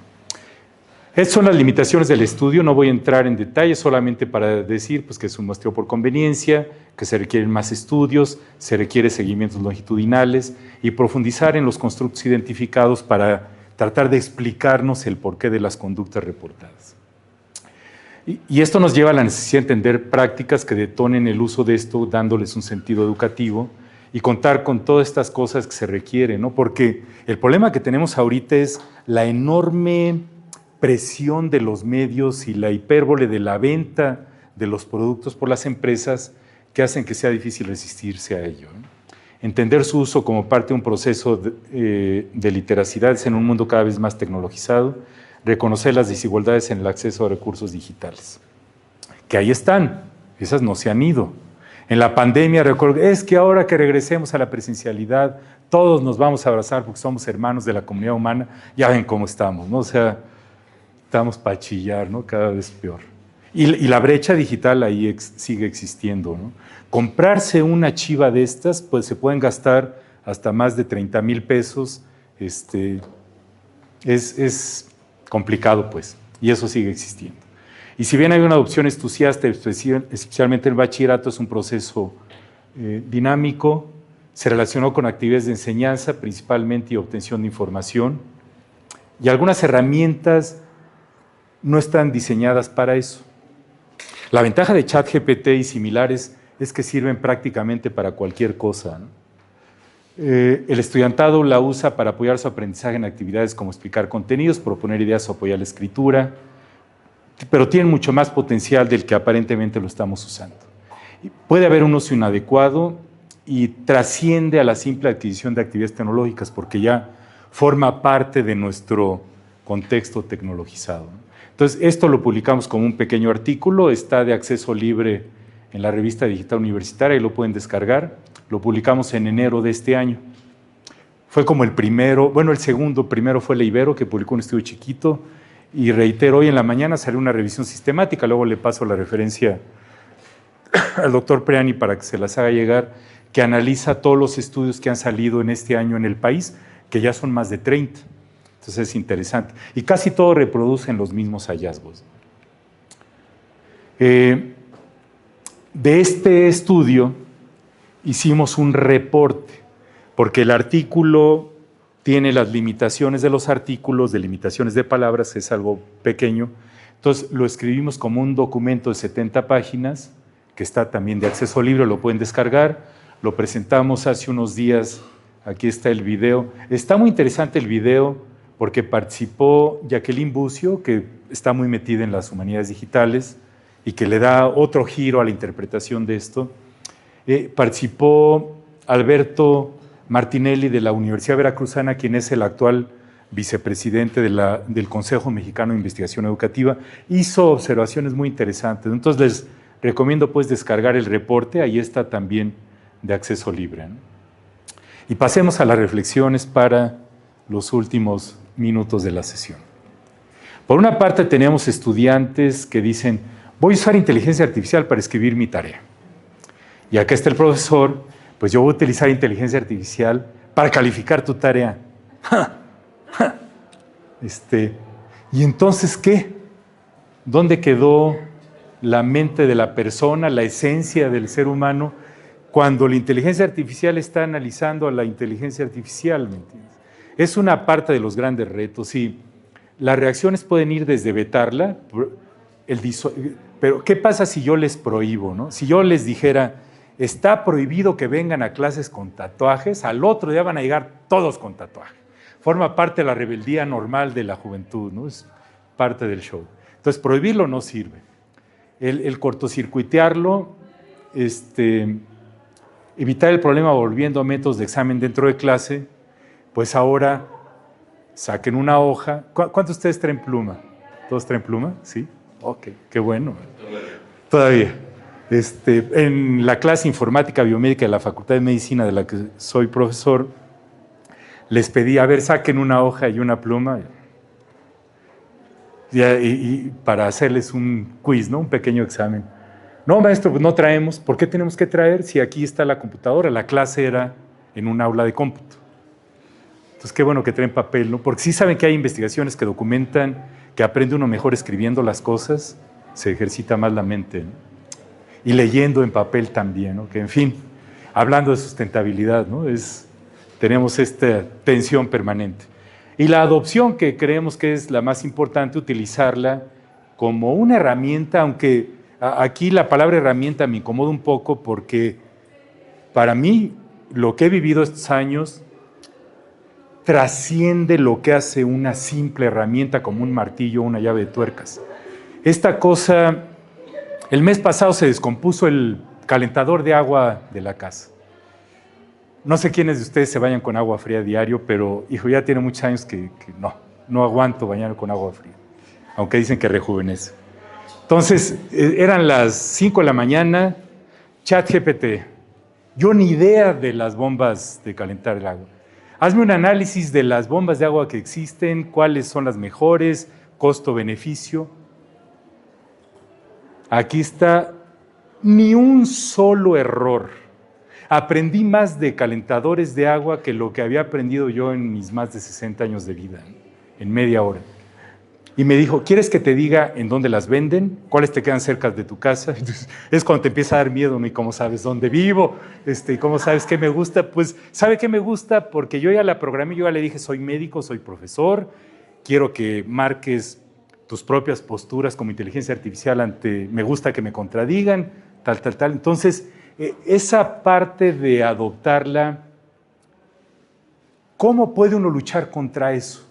Estas son las limitaciones del estudio, no voy a entrar en detalle, solamente para decir pues, que es un muestreo por conveniencia, que se requieren más estudios, se requiere seguimientos longitudinales y profundizar en los constructos identificados para tratar de explicarnos el porqué de las conductas reportadas. Y esto nos lleva a la necesidad de entender prácticas que detonen el uso de esto, dándoles un sentido educativo y contar con todas estas cosas que se requieren, ¿no? Porque el problema que tenemos ahorita es la enorme presión de los medios y la hipérbole de la venta de los productos por las empresas que hacen que sea difícil resistirse a ello, ¿no? entender su uso como parte de un proceso de literacidades en un mundo cada vez más tecnologizado, reconocer las desigualdades en el acceso a recursos digitales. Que ahí están, esas no se han ido. En la pandemia, recuerdo, es que ahora que regresemos a la presencialidad, todos nos vamos a abrazar porque somos hermanos de la comunidad humana, ya ven cómo estamos, ¿no? O sea, estamos para chillar, ¿no? Cada vez peor. Y la brecha digital ahí sigue existiendo, ¿no? Comprarse una chiva de estas, pues se pueden gastar hasta más de 30,000 pesos. Es complicado, pues, y eso sigue existiendo. Y si bien hay una adopción entusiasta, especialmente en el bachillerato, es un proceso dinámico, se relacionó con actividades de enseñanza principalmente y obtención de información, y algunas herramientas no están diseñadas para eso. La ventaja de ChatGPT y similares es que sirven prácticamente para cualquier cosa, ¿no? El estudiantado la usa para apoyar su aprendizaje en actividades como explicar contenidos, proponer ideas o apoyar la escritura, pero tienen mucho más potencial del que aparentemente lo estamos usando. Puede haber un uso inadecuado y trasciende a la simple adquisición de actividades tecnológicas porque ya forma parte de nuestro contexto tecnologizado, ¿no? Entonces, esto lo publicamos como un pequeño artículo, está de acceso libre en la revista digital universitaria y lo pueden descargar. Lo publicamos en enero de este año. Fue como el primero, bueno, el segundo, primero fue la Ibero, que publicó un estudio chiquito, y reitero, hoy en la mañana salió una revisión sistemática, luego le paso la referencia al doctor Priani para que se las haga llegar, que analiza todos los estudios que han salido en este año en el país, que ya son más de 30. Entonces es interesante. Y casi todos reproducen los mismos hallazgos. De este estudio hicimos un reporte, porque el artículo tiene las limitaciones de los artículos, de limitaciones de palabras, es algo pequeño. Entonces lo escribimos como un documento de 70 páginas, que está también de acceso libre, lo pueden descargar. Lo presentamos hace unos días, aquí está el video. Está muy interesante el video, porque participó Jacqueline Bucio, que está muy metida en las humanidades digitales y que le da otro giro a la interpretación de esto. Participó Alberto Martinelli de la Universidad Veracruzana, quien es el actual vicepresidente del Consejo Mexicano de Investigación Educativa. Hizo observaciones muy interesantes. Entonces les recomiendo pues descargar el reporte, ahí está también de acceso libre, ¿no? Y pasemos a las reflexiones para los últimos minutos de la sesión. Por una parte tenemos estudiantes que dicen, voy a usar inteligencia artificial para escribir mi tarea. Y acá está el profesor, pues yo voy a utilizar inteligencia artificial para calificar tu tarea. ¿Y entonces qué? ¿Dónde quedó la mente de la persona, la esencia del ser humano, cuando la inteligencia artificial está analizando a la inteligencia artificial? ¿Me entiendes? Es una parte de los grandes retos y las reacciones pueden ir desde vetarla, pero ¿qué pasa si yo les prohíbo, ¿no? Si yo les dijera, está prohibido que vengan a clases con tatuajes, al otro día van a llegar todos con tatuaje. Forma parte de la rebeldía normal de la juventud, ¿no? Es parte del show. Entonces, prohibirlo no sirve. El cortocircuitearlo, evitar el problema volviendo a métodos de examen dentro de clase, pues ahora saquen una hoja. ¿Cuántos de ustedes traen pluma? ¿Todos traen pluma? ¿Sí? Ok, qué bueno. Todavía. En la clase informática biomédica de la Facultad de Medicina de la que soy profesor, les pedí, a ver, saquen una hoja y una pluma y para hacerles un quiz, ¿no? Un pequeño examen. No, maestro, pues no traemos. ¿Por qué tenemos que traer si aquí está la computadora? La clase era en un aula de cómputo. Entonces, qué bueno que traen papel, ¿no? Porque sí saben que hay investigaciones que documentan que aprende uno mejor escribiendo las cosas, se ejercita más la mente, ¿no? Y leyendo en papel también, ¿no? Que, en fin, hablando de sustentabilidad, ¿no? Tenemos esta tensión permanente. Y la adopción, que creemos que es la más importante, utilizarla como una herramienta, aunque aquí la palabra herramienta me incomoda un poco porque para mí lo que he vivido estos años trasciende lo que hace una simple herramienta como un martillo o una llave de tuercas. Esta cosa, el mes pasado se descompuso el calentador de agua de la casa. No sé quiénes de ustedes se bañan con agua fría diario, pero, hijo, ya tiene muchos años que no aguanto bañarme con agua fría, aunque dicen que rejuvenece. Entonces, eran las 5 de la mañana, ChatGPT. Yo ni idea de las bombas de calentar el agua. Hazme un análisis de las bombas de agua que existen, cuáles son las mejores, costo-beneficio. Aquí está, ni un solo error. Aprendí más de calentadores de agua que lo que había aprendido yo en mis más de 60 años de vida, en media hora. Y me dijo, ¿quieres que te diga en dónde las venden? ¿Cuáles te quedan cerca de tu casa? Entonces, es cuando te empieza a dar miedo, ¿no? ¿Y cómo sabes dónde vivo? ¿Cómo sabes qué me gusta? Pues, ¿sabe qué me gusta? Porque yo ya la programé, yo ya le dije, soy médico, soy profesor, quiero que marques tus propias posturas como inteligencia artificial ante, me gusta que me contradigan, tal. Entonces, esa parte de adoptarla, ¿cómo puede uno luchar contra eso?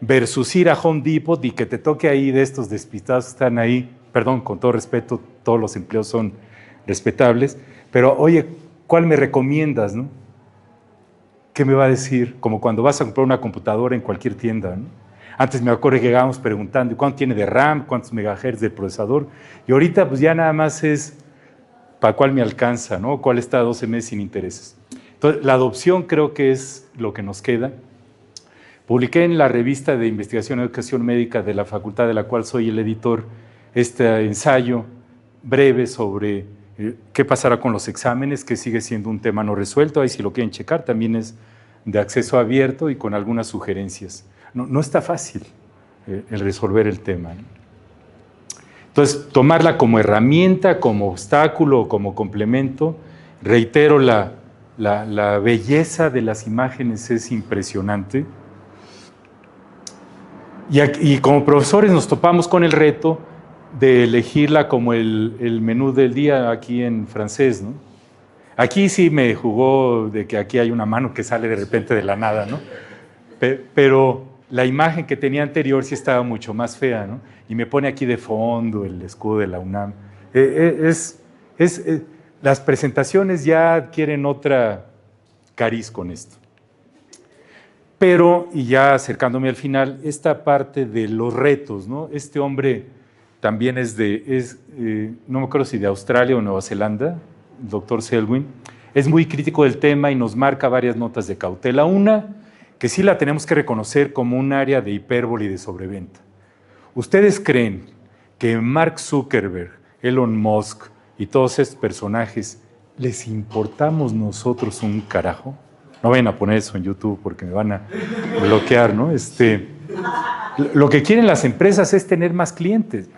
Versus ir a Home Depot y que te toque ahí de estos despistados que están ahí, perdón, con todo respeto, todos los empleos son respetables, pero oye, ¿cuál me recomiendas, no? ¿Qué me va a decir? Como cuando vas a comprar una computadora en cualquier tienda, ¿no? Antes me acuerdo que llegábamos preguntando cuánto tiene de RAM, cuántos megahertz del procesador, y ahorita pues ya nada más es para cuál me alcanza, ¿no? Cuál está a 12 meses sin intereses. Entonces, la adopción creo que es lo que nos queda. Publiqué en la revista de Investigación y Educación Médica de la facultad de la cual soy el editor este ensayo breve sobre qué pasará con los exámenes, que sigue siendo un tema no resuelto. Ahí si lo quieren checar también es de acceso abierto y con algunas sugerencias. No está fácil el resolver el tema, ¿no? Entonces, tomarla como herramienta, como obstáculo, como complemento. Reitero, la belleza de las imágenes es impresionante. Y como profesores nos topamos con el reto de elegirla como el menú del día aquí en francés, ¿no? Aquí sí me jugó de que aquí hay una mano que sale de repente de la nada, ¿no? Pero la imagen que tenía anterior sí estaba mucho más fea, ¿no? Y me pone aquí de fondo el escudo de la UNAM. Las presentaciones ya adquieren otra cariz con esto. Pero, y ya acercándome al final, esta parte de los retos, ¿no? Este hombre también no me acuerdo si de Australia o Nueva Zelanda, el doctor Selwyn, es muy crítico del tema y nos marca varias notas de cautela. Una, que sí la tenemos que reconocer como un área de hipérbole y de sobreventa. ¿Ustedes creen que Mark Zuckerberg, Elon Musk y todos estos personajes les importamos nosotros un carajo? No vayan a poner eso en YouTube porque me van a bloquear, ¿no? Lo que quieren las empresas es tener más clientes.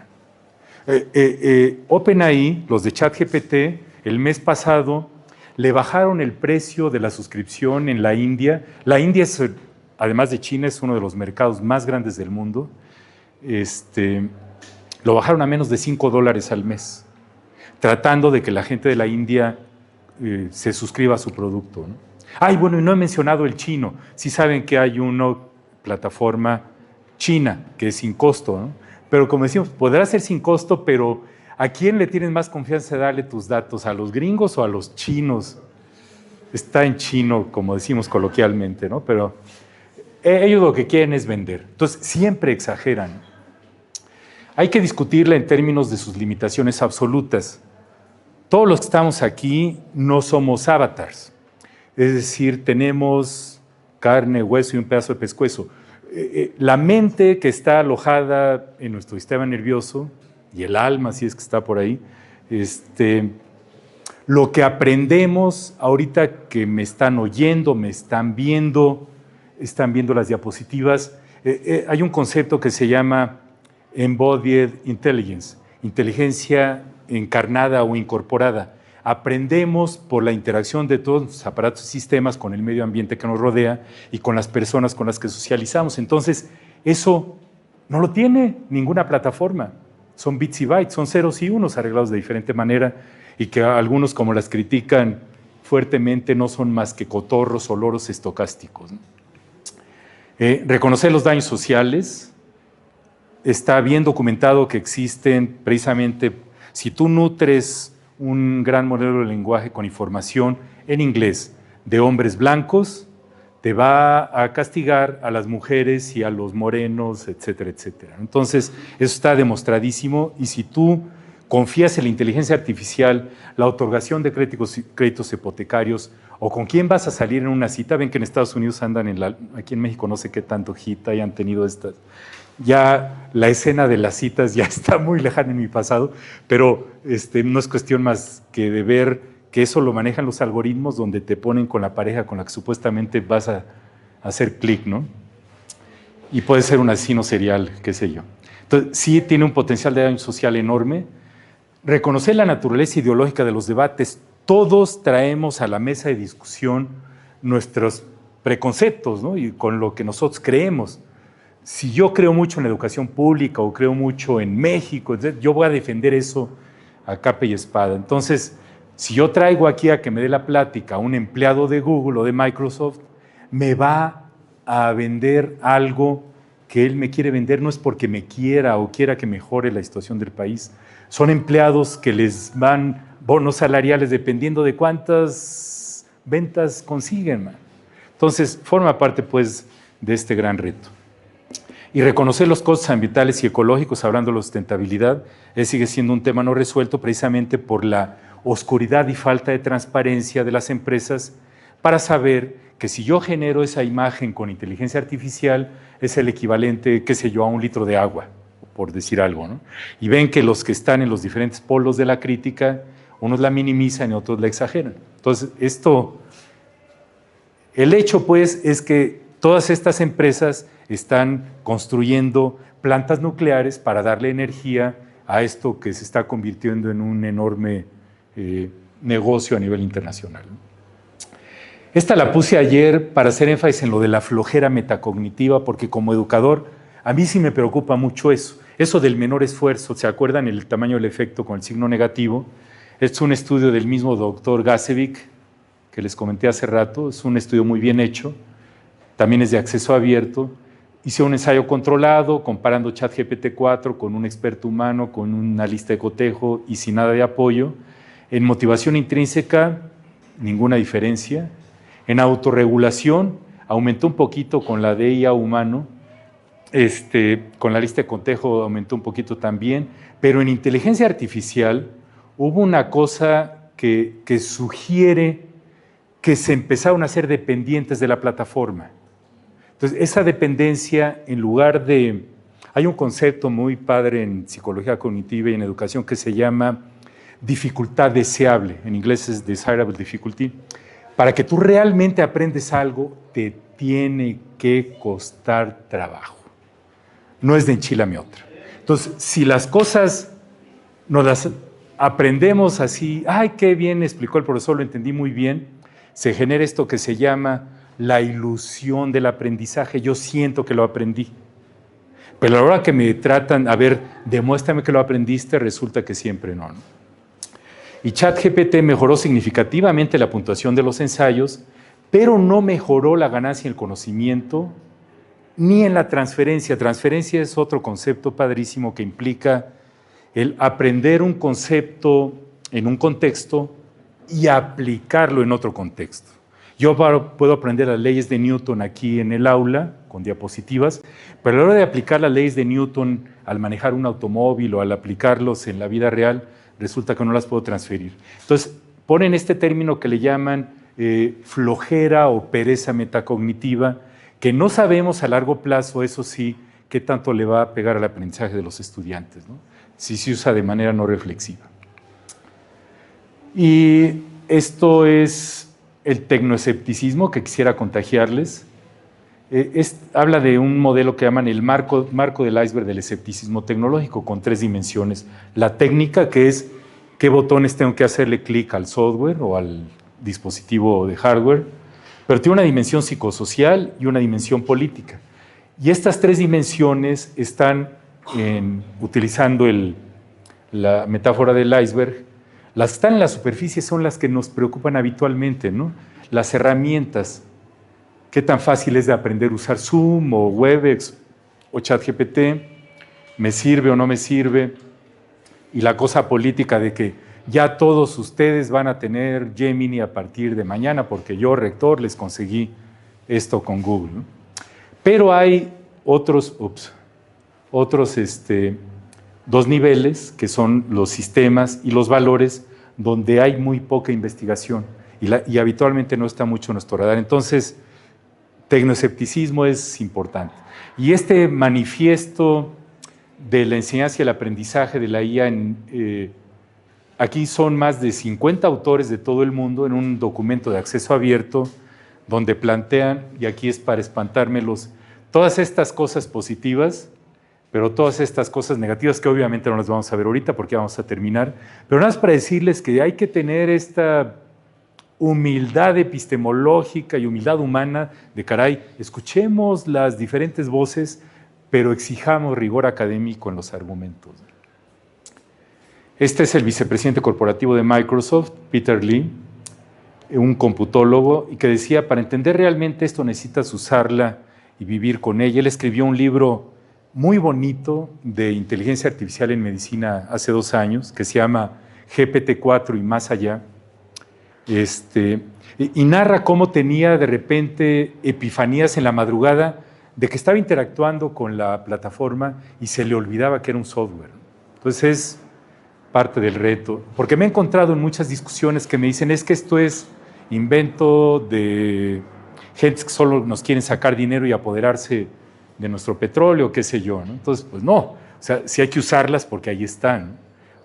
OpenAI, los de ChatGPT, el mes pasado le bajaron el precio de la suscripción en la India. La India, además de China, es uno de los mercados más grandes del mundo. Lo bajaron a menos de $5 al mes, tratando de que la gente de la India se suscriba a su producto, ¿no? Ay, bueno, y no he mencionado el chino. Sí saben que hay una plataforma china que es sin costo, ¿no? Pero como decimos, podrá ser sin costo, pero ¿a quién le tienes más confianza de darle tus datos? ¿A los gringos o a los chinos? Está en chino, como decimos coloquialmente, ¿no? Pero ellos lo que quieren es vender. Entonces, siempre exageran. Hay que discutirla en términos de sus limitaciones absolutas. Todos los que estamos aquí no somos avatars. Es decir, tenemos carne, hueso y un pedazo de pescuezo. La mente que está alojada en nuestro sistema nervioso y el alma, si es que está por ahí, lo que aprendemos ahorita que me están oyendo, me están viendo las diapositivas, hay un concepto que se llama Embodied Intelligence, inteligencia encarnada o incorporada. Aprendemos por la interacción de todos los aparatos y sistemas con el medio ambiente que nos rodea y con las personas con las que socializamos. Entonces, eso no lo tiene ninguna plataforma. Son bits y bytes, son ceros y unos arreglados de diferente manera y que algunos, como las critican fuertemente, no son más que cotorros o loros estocásticos, ¿no? Reconocer los daños sociales. Está bien documentado que existen precisamente, si tú nutres un gran modelo de lenguaje con información en inglés, de hombres blancos, te va a castigar a las mujeres y a los morenos, etcétera, etcétera. Entonces, eso está demostradísimo, y si tú confías en la inteligencia artificial, la otorgación de créditos hipotecarios, o con quién vas a salir en una cita, ven que en Estados Unidos andan aquí en México no sé qué tanto hit hayan tenido estas. Ya la escena de las citas ya está muy lejana en mi pasado, pero no es cuestión más que de ver que eso lo manejan los algoritmos donde te ponen con la pareja con la que supuestamente vas a hacer clic, ¿no? Y puede ser un asesino serial, qué sé yo. Entonces, sí tiene un potencial de daño social enorme. Reconocer la naturaleza ideológica de los debates. Todos traemos a la mesa de discusión nuestros preconceptos, ¿no? Y con lo que nosotros creemos. Si yo creo mucho en la educación pública o creo mucho en México, yo voy a defender eso a capa y espada. Entonces, si yo traigo aquí a que me dé la plática a un empleado de Google o de Microsoft, me va a vender algo que él me quiere vender, no es porque me quiera o quiera que mejore la situación del país. Son empleados que les van bonos salariales dependiendo de cuántas ventas consiguen, man. Entonces, forma parte, pues, de este gran reto. Y reconocer los costos ambientales y ecológicos, hablando de la sustentabilidad, sigue siendo un tema no resuelto precisamente por la oscuridad y falta de transparencia de las empresas para saber que si yo genero esa imagen con inteligencia artificial es el equivalente, qué sé yo, a un litro de agua, por decir algo, ¿no? Y ven que los que están en los diferentes polos de la crítica, unos la minimizan y otros la exageran. Entonces, el hecho pues es que todas estas empresas están construyendo plantas nucleares para darle energía a esto que se está convirtiendo en un enorme negocio a nivel internacional. Esta la puse ayer para hacer énfasis en lo de la flojera metacognitiva, porque como educador a mí sí me preocupa mucho eso del menor esfuerzo. ¿Se acuerdan el tamaño del efecto con el signo negativo? Es un estudio del mismo doctor Gacevic, que les comenté hace rato, es un estudio muy bien hecho, también es de acceso abierto. Hice un ensayo controlado comparando ChatGPT 4 con un experto humano, con una lista de cotejo y sin nada de apoyo. En motivación intrínseca, ninguna diferencia. En autorregulación, aumentó un poquito con la de IA humano, con la lista de cotejo aumentó un poquito también, pero en inteligencia artificial hubo una cosa que sugiere que se empezaron a ser dependientes de la plataforma. Entonces, esa dependencia, en lugar de... Hay un concepto muy padre en psicología cognitiva y en educación que se llama dificultad deseable. En inglés es desirable difficulty. Para que tú realmente aprendes algo, te tiene que costar trabajo. No es de enchilame otra. Entonces, si las cosas nos las aprendemos así, ¡ay, qué bien explicó el profesor, lo entendí muy bien! Se genera esto que se llama la ilusión del aprendizaje. Yo siento que lo aprendí. Pero a la hora que me tratan, a ver, demuéstrame que lo aprendiste, resulta que siempre no, ¿no? Y ChatGPT mejoró significativamente la puntuación de los ensayos, pero no mejoró la ganancia en el conocimiento ni en la transferencia. Transferencia es otro concepto padrísimo que implica el aprender un concepto en un contexto y aplicarlo en otro contexto. Yo puedo aprender las leyes de Newton aquí en el aula, con diapositivas, pero a la hora de aplicar las leyes de Newton al manejar un automóvil o al aplicarlos en la vida real, resulta que no las puedo transferir. Entonces, ponen este término que le llaman flojera o pereza metacognitiva, que no sabemos a largo plazo, eso sí, qué tanto le va a pegar al aprendizaje de los estudiantes, ¿no? Si se usa de manera no reflexiva. Y esto es el tecnoescepticismo que quisiera contagiarles. Habla de un modelo que llaman el marco del iceberg del escepticismo tecnológico, con 3 dimensiones. La técnica, que es qué botones tengo que hacerle clic al software o al dispositivo de hardware, pero tiene una dimensión psicosocial y una dimensión política. Y estas 3 dimensiones están utilizando la metáfora del iceberg. Las que están en la superficie son las que nos preocupan habitualmente, ¿no? Las herramientas. ¿Qué tan fácil es de aprender a usar Zoom o Webex o ChatGPT? ¿Me sirve o no me sirve? Y la cosa política de que ya todos ustedes van a tener Gemini a partir de mañana, porque yo, rector, les conseguí esto con Google, ¿no? Pero hay otros 2 niveles, que son los sistemas y los valores, donde hay muy poca investigación y habitualmente no está mucho en nuestro radar. Entonces, tecnoescepticismo es importante. Y este manifiesto de la enseñanza y el aprendizaje de la IA, aquí son más de 50 autores de todo el mundo en un documento de acceso abierto, donde plantean, y aquí es para espantármelos, todas estas cosas positivas, pero todas estas cosas negativas que obviamente no las vamos a ver ahorita porque vamos a terminar, pero nada más para decirles que hay que tener esta humildad epistemológica y humildad humana de caray, escuchemos las diferentes voces, pero exijamos rigor académico en los argumentos. Este es el vicepresidente corporativo de Microsoft, Peter Lee, un computólogo, y que decía, para entender realmente esto necesitas usarla y vivir con ella. Él escribió un libro muy bonito de inteligencia artificial en medicina hace 2 años, que se llama GPT-4 y más allá, y narra cómo tenía de repente epifanías en la madrugada de que estaba interactuando con la plataforma y se le olvidaba que era un software. Entonces es parte del reto, porque me he encontrado en muchas discusiones que me dicen es que esto es invento de gente que solo nos quieren sacar dinero y apoderarse de nuestro petróleo, qué sé yo, ¿no? Entonces, pues no, o sea, sí hay que usarlas porque ahí están, ¿no?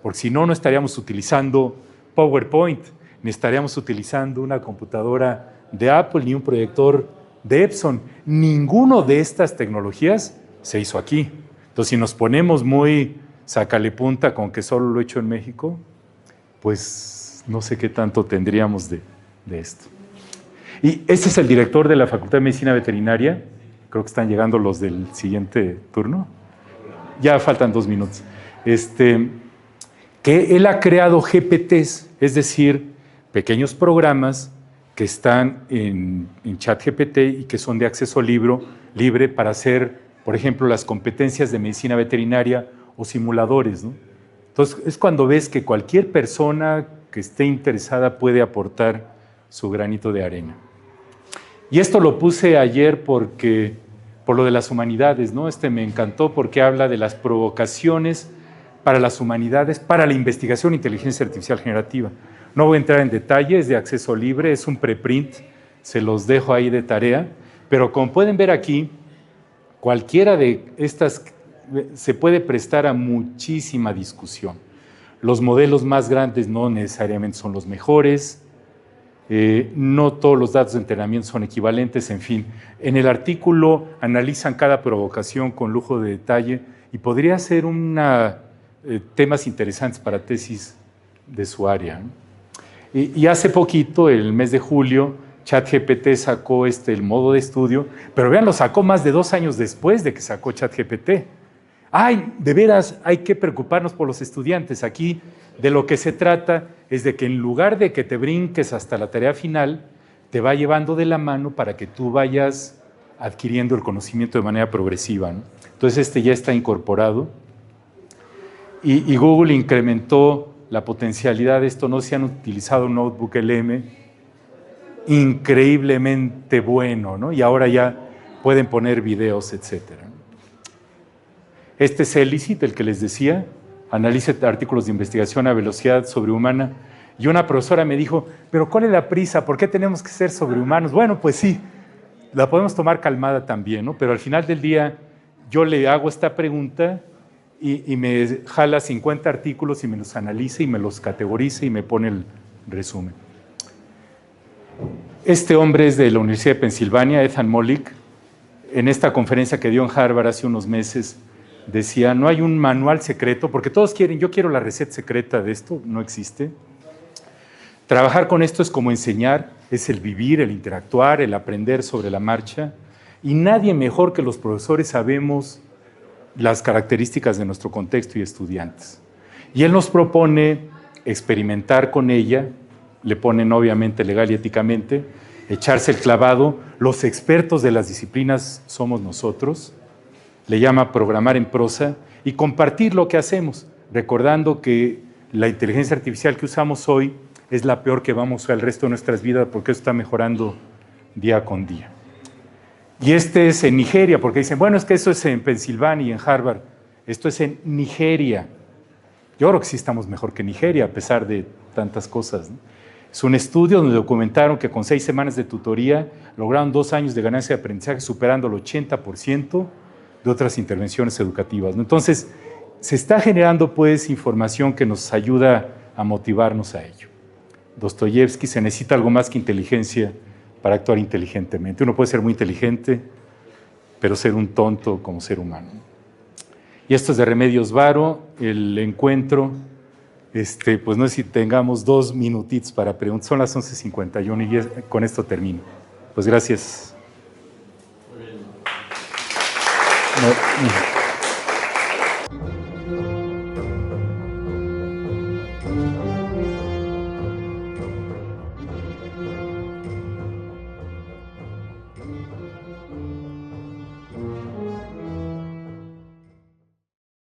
Porque si no, no estaríamos utilizando PowerPoint, ni estaríamos utilizando una computadora de Apple, ni un proyector de Epson. Ninguno de estas tecnologías se hizo aquí. Entonces, si nos ponemos muy sácale punta con que solo lo he hecho en México, pues no sé qué tanto tendríamos de esto. Y este es el director de la Facultad de Medicina Veterinaria. Creo que están llegando los del siguiente turno. Ya faltan 2 minutos. Que él ha creado GPTs, es decir, pequeños programas que están en ChatGPT y que son de acceso libre para hacer, por ejemplo, las competencias de medicina veterinaria o simuladores, ¿no? Entonces, es cuando ves que cualquier persona que esté interesada puede aportar su granito de arena. Y esto lo puse ayer por lo de las humanidades, ¿no? Me encantó porque habla de las provocaciones para las humanidades, para la investigación e inteligencia artificial generativa. No voy a entrar en detalle, es de acceso libre, es un preprint, se los dejo ahí de tarea, pero como pueden ver aquí, cualquiera de estas se puede prestar a muchísima discusión. Los modelos más grandes no necesariamente son los mejores, no todos los datos de entrenamiento son equivalentes, en fin. En el artículo analizan cada provocación con lujo de detalle y podría ser temas interesantes para tesis de su área, ¿no? Y hace poquito, el mes de julio, ChatGPT sacó el modo de estudio, pero vean, lo sacó más de 2 años después de que sacó ChatGPT. ¡Ay, de veras, hay que preocuparnos por los estudiantes! Aquí de lo que se trata es de que en lugar de que te brinques hasta la tarea final, te va llevando de la mano para que tú vayas adquiriendo el conocimiento de manera progresiva, ¿no? Entonces ya está incorporado y Google incrementó la potencialidad de esto. No se han utilizado Notebook LM, increíblemente bueno, ¿no? Y ahora ya pueden poner videos, etcétera. Este es Elicit, el que les decía, analice artículos de investigación a velocidad sobrehumana. Y una profesora me dijo, ¿pero cuál es la prisa? ¿Por qué tenemos que ser sobrehumanos? Bueno, pues sí, la podemos tomar calmada también, ¿no? Pero al final del día yo le hago esta pregunta y me jala 50 artículos y me los analiza y me los categoriza y me pone el resumen. Este hombre es de la Universidad de Pensilvania, Ethan Mollick. En esta conferencia que dio en Harvard hace unos meses, decía, no hay un manual secreto, porque todos quieren, yo quiero la receta secreta de esto, no existe. Trabajar con esto es como enseñar, es el vivir, el interactuar, el aprender sobre la marcha, y nadie mejor que los profesores sabemos las características de nuestro contexto y estudiantes. Y él nos propone experimentar con ella, le ponen obviamente legal y éticamente, echarse el clavado. Los expertos de las disciplinas somos nosotros, le llama programar en prosa y compartir lo que hacemos, recordando que la inteligencia artificial que usamos hoy es la peor que vamos a usar el resto de nuestras vidas porque eso está mejorando día con día. Y este es en Nigeria, porque dicen, bueno, es que eso es en Pensilvania y en Harvard. Esto es en Nigeria. Yo creo que sí estamos mejor que Nigeria, a pesar de tantas cosas, ¿no? Es un estudio donde documentaron que con 6 semanas de tutoría lograron 2 años de ganancia de aprendizaje, superando el 80% de otras intervenciones educativas, ¿no? Entonces, se está generando pues información que nos ayuda a motivarnos a ello. Dostoyevsky, se necesita algo más que inteligencia para actuar inteligentemente. Uno puede ser muy inteligente, pero ser un tonto como ser humano. Y esto es de Remedios Varo, el encuentro. Pues no sé si tengamos 2 minutitos para preguntas. Son las 11:51 y con esto termino. Pues gracias. Muy bien. No.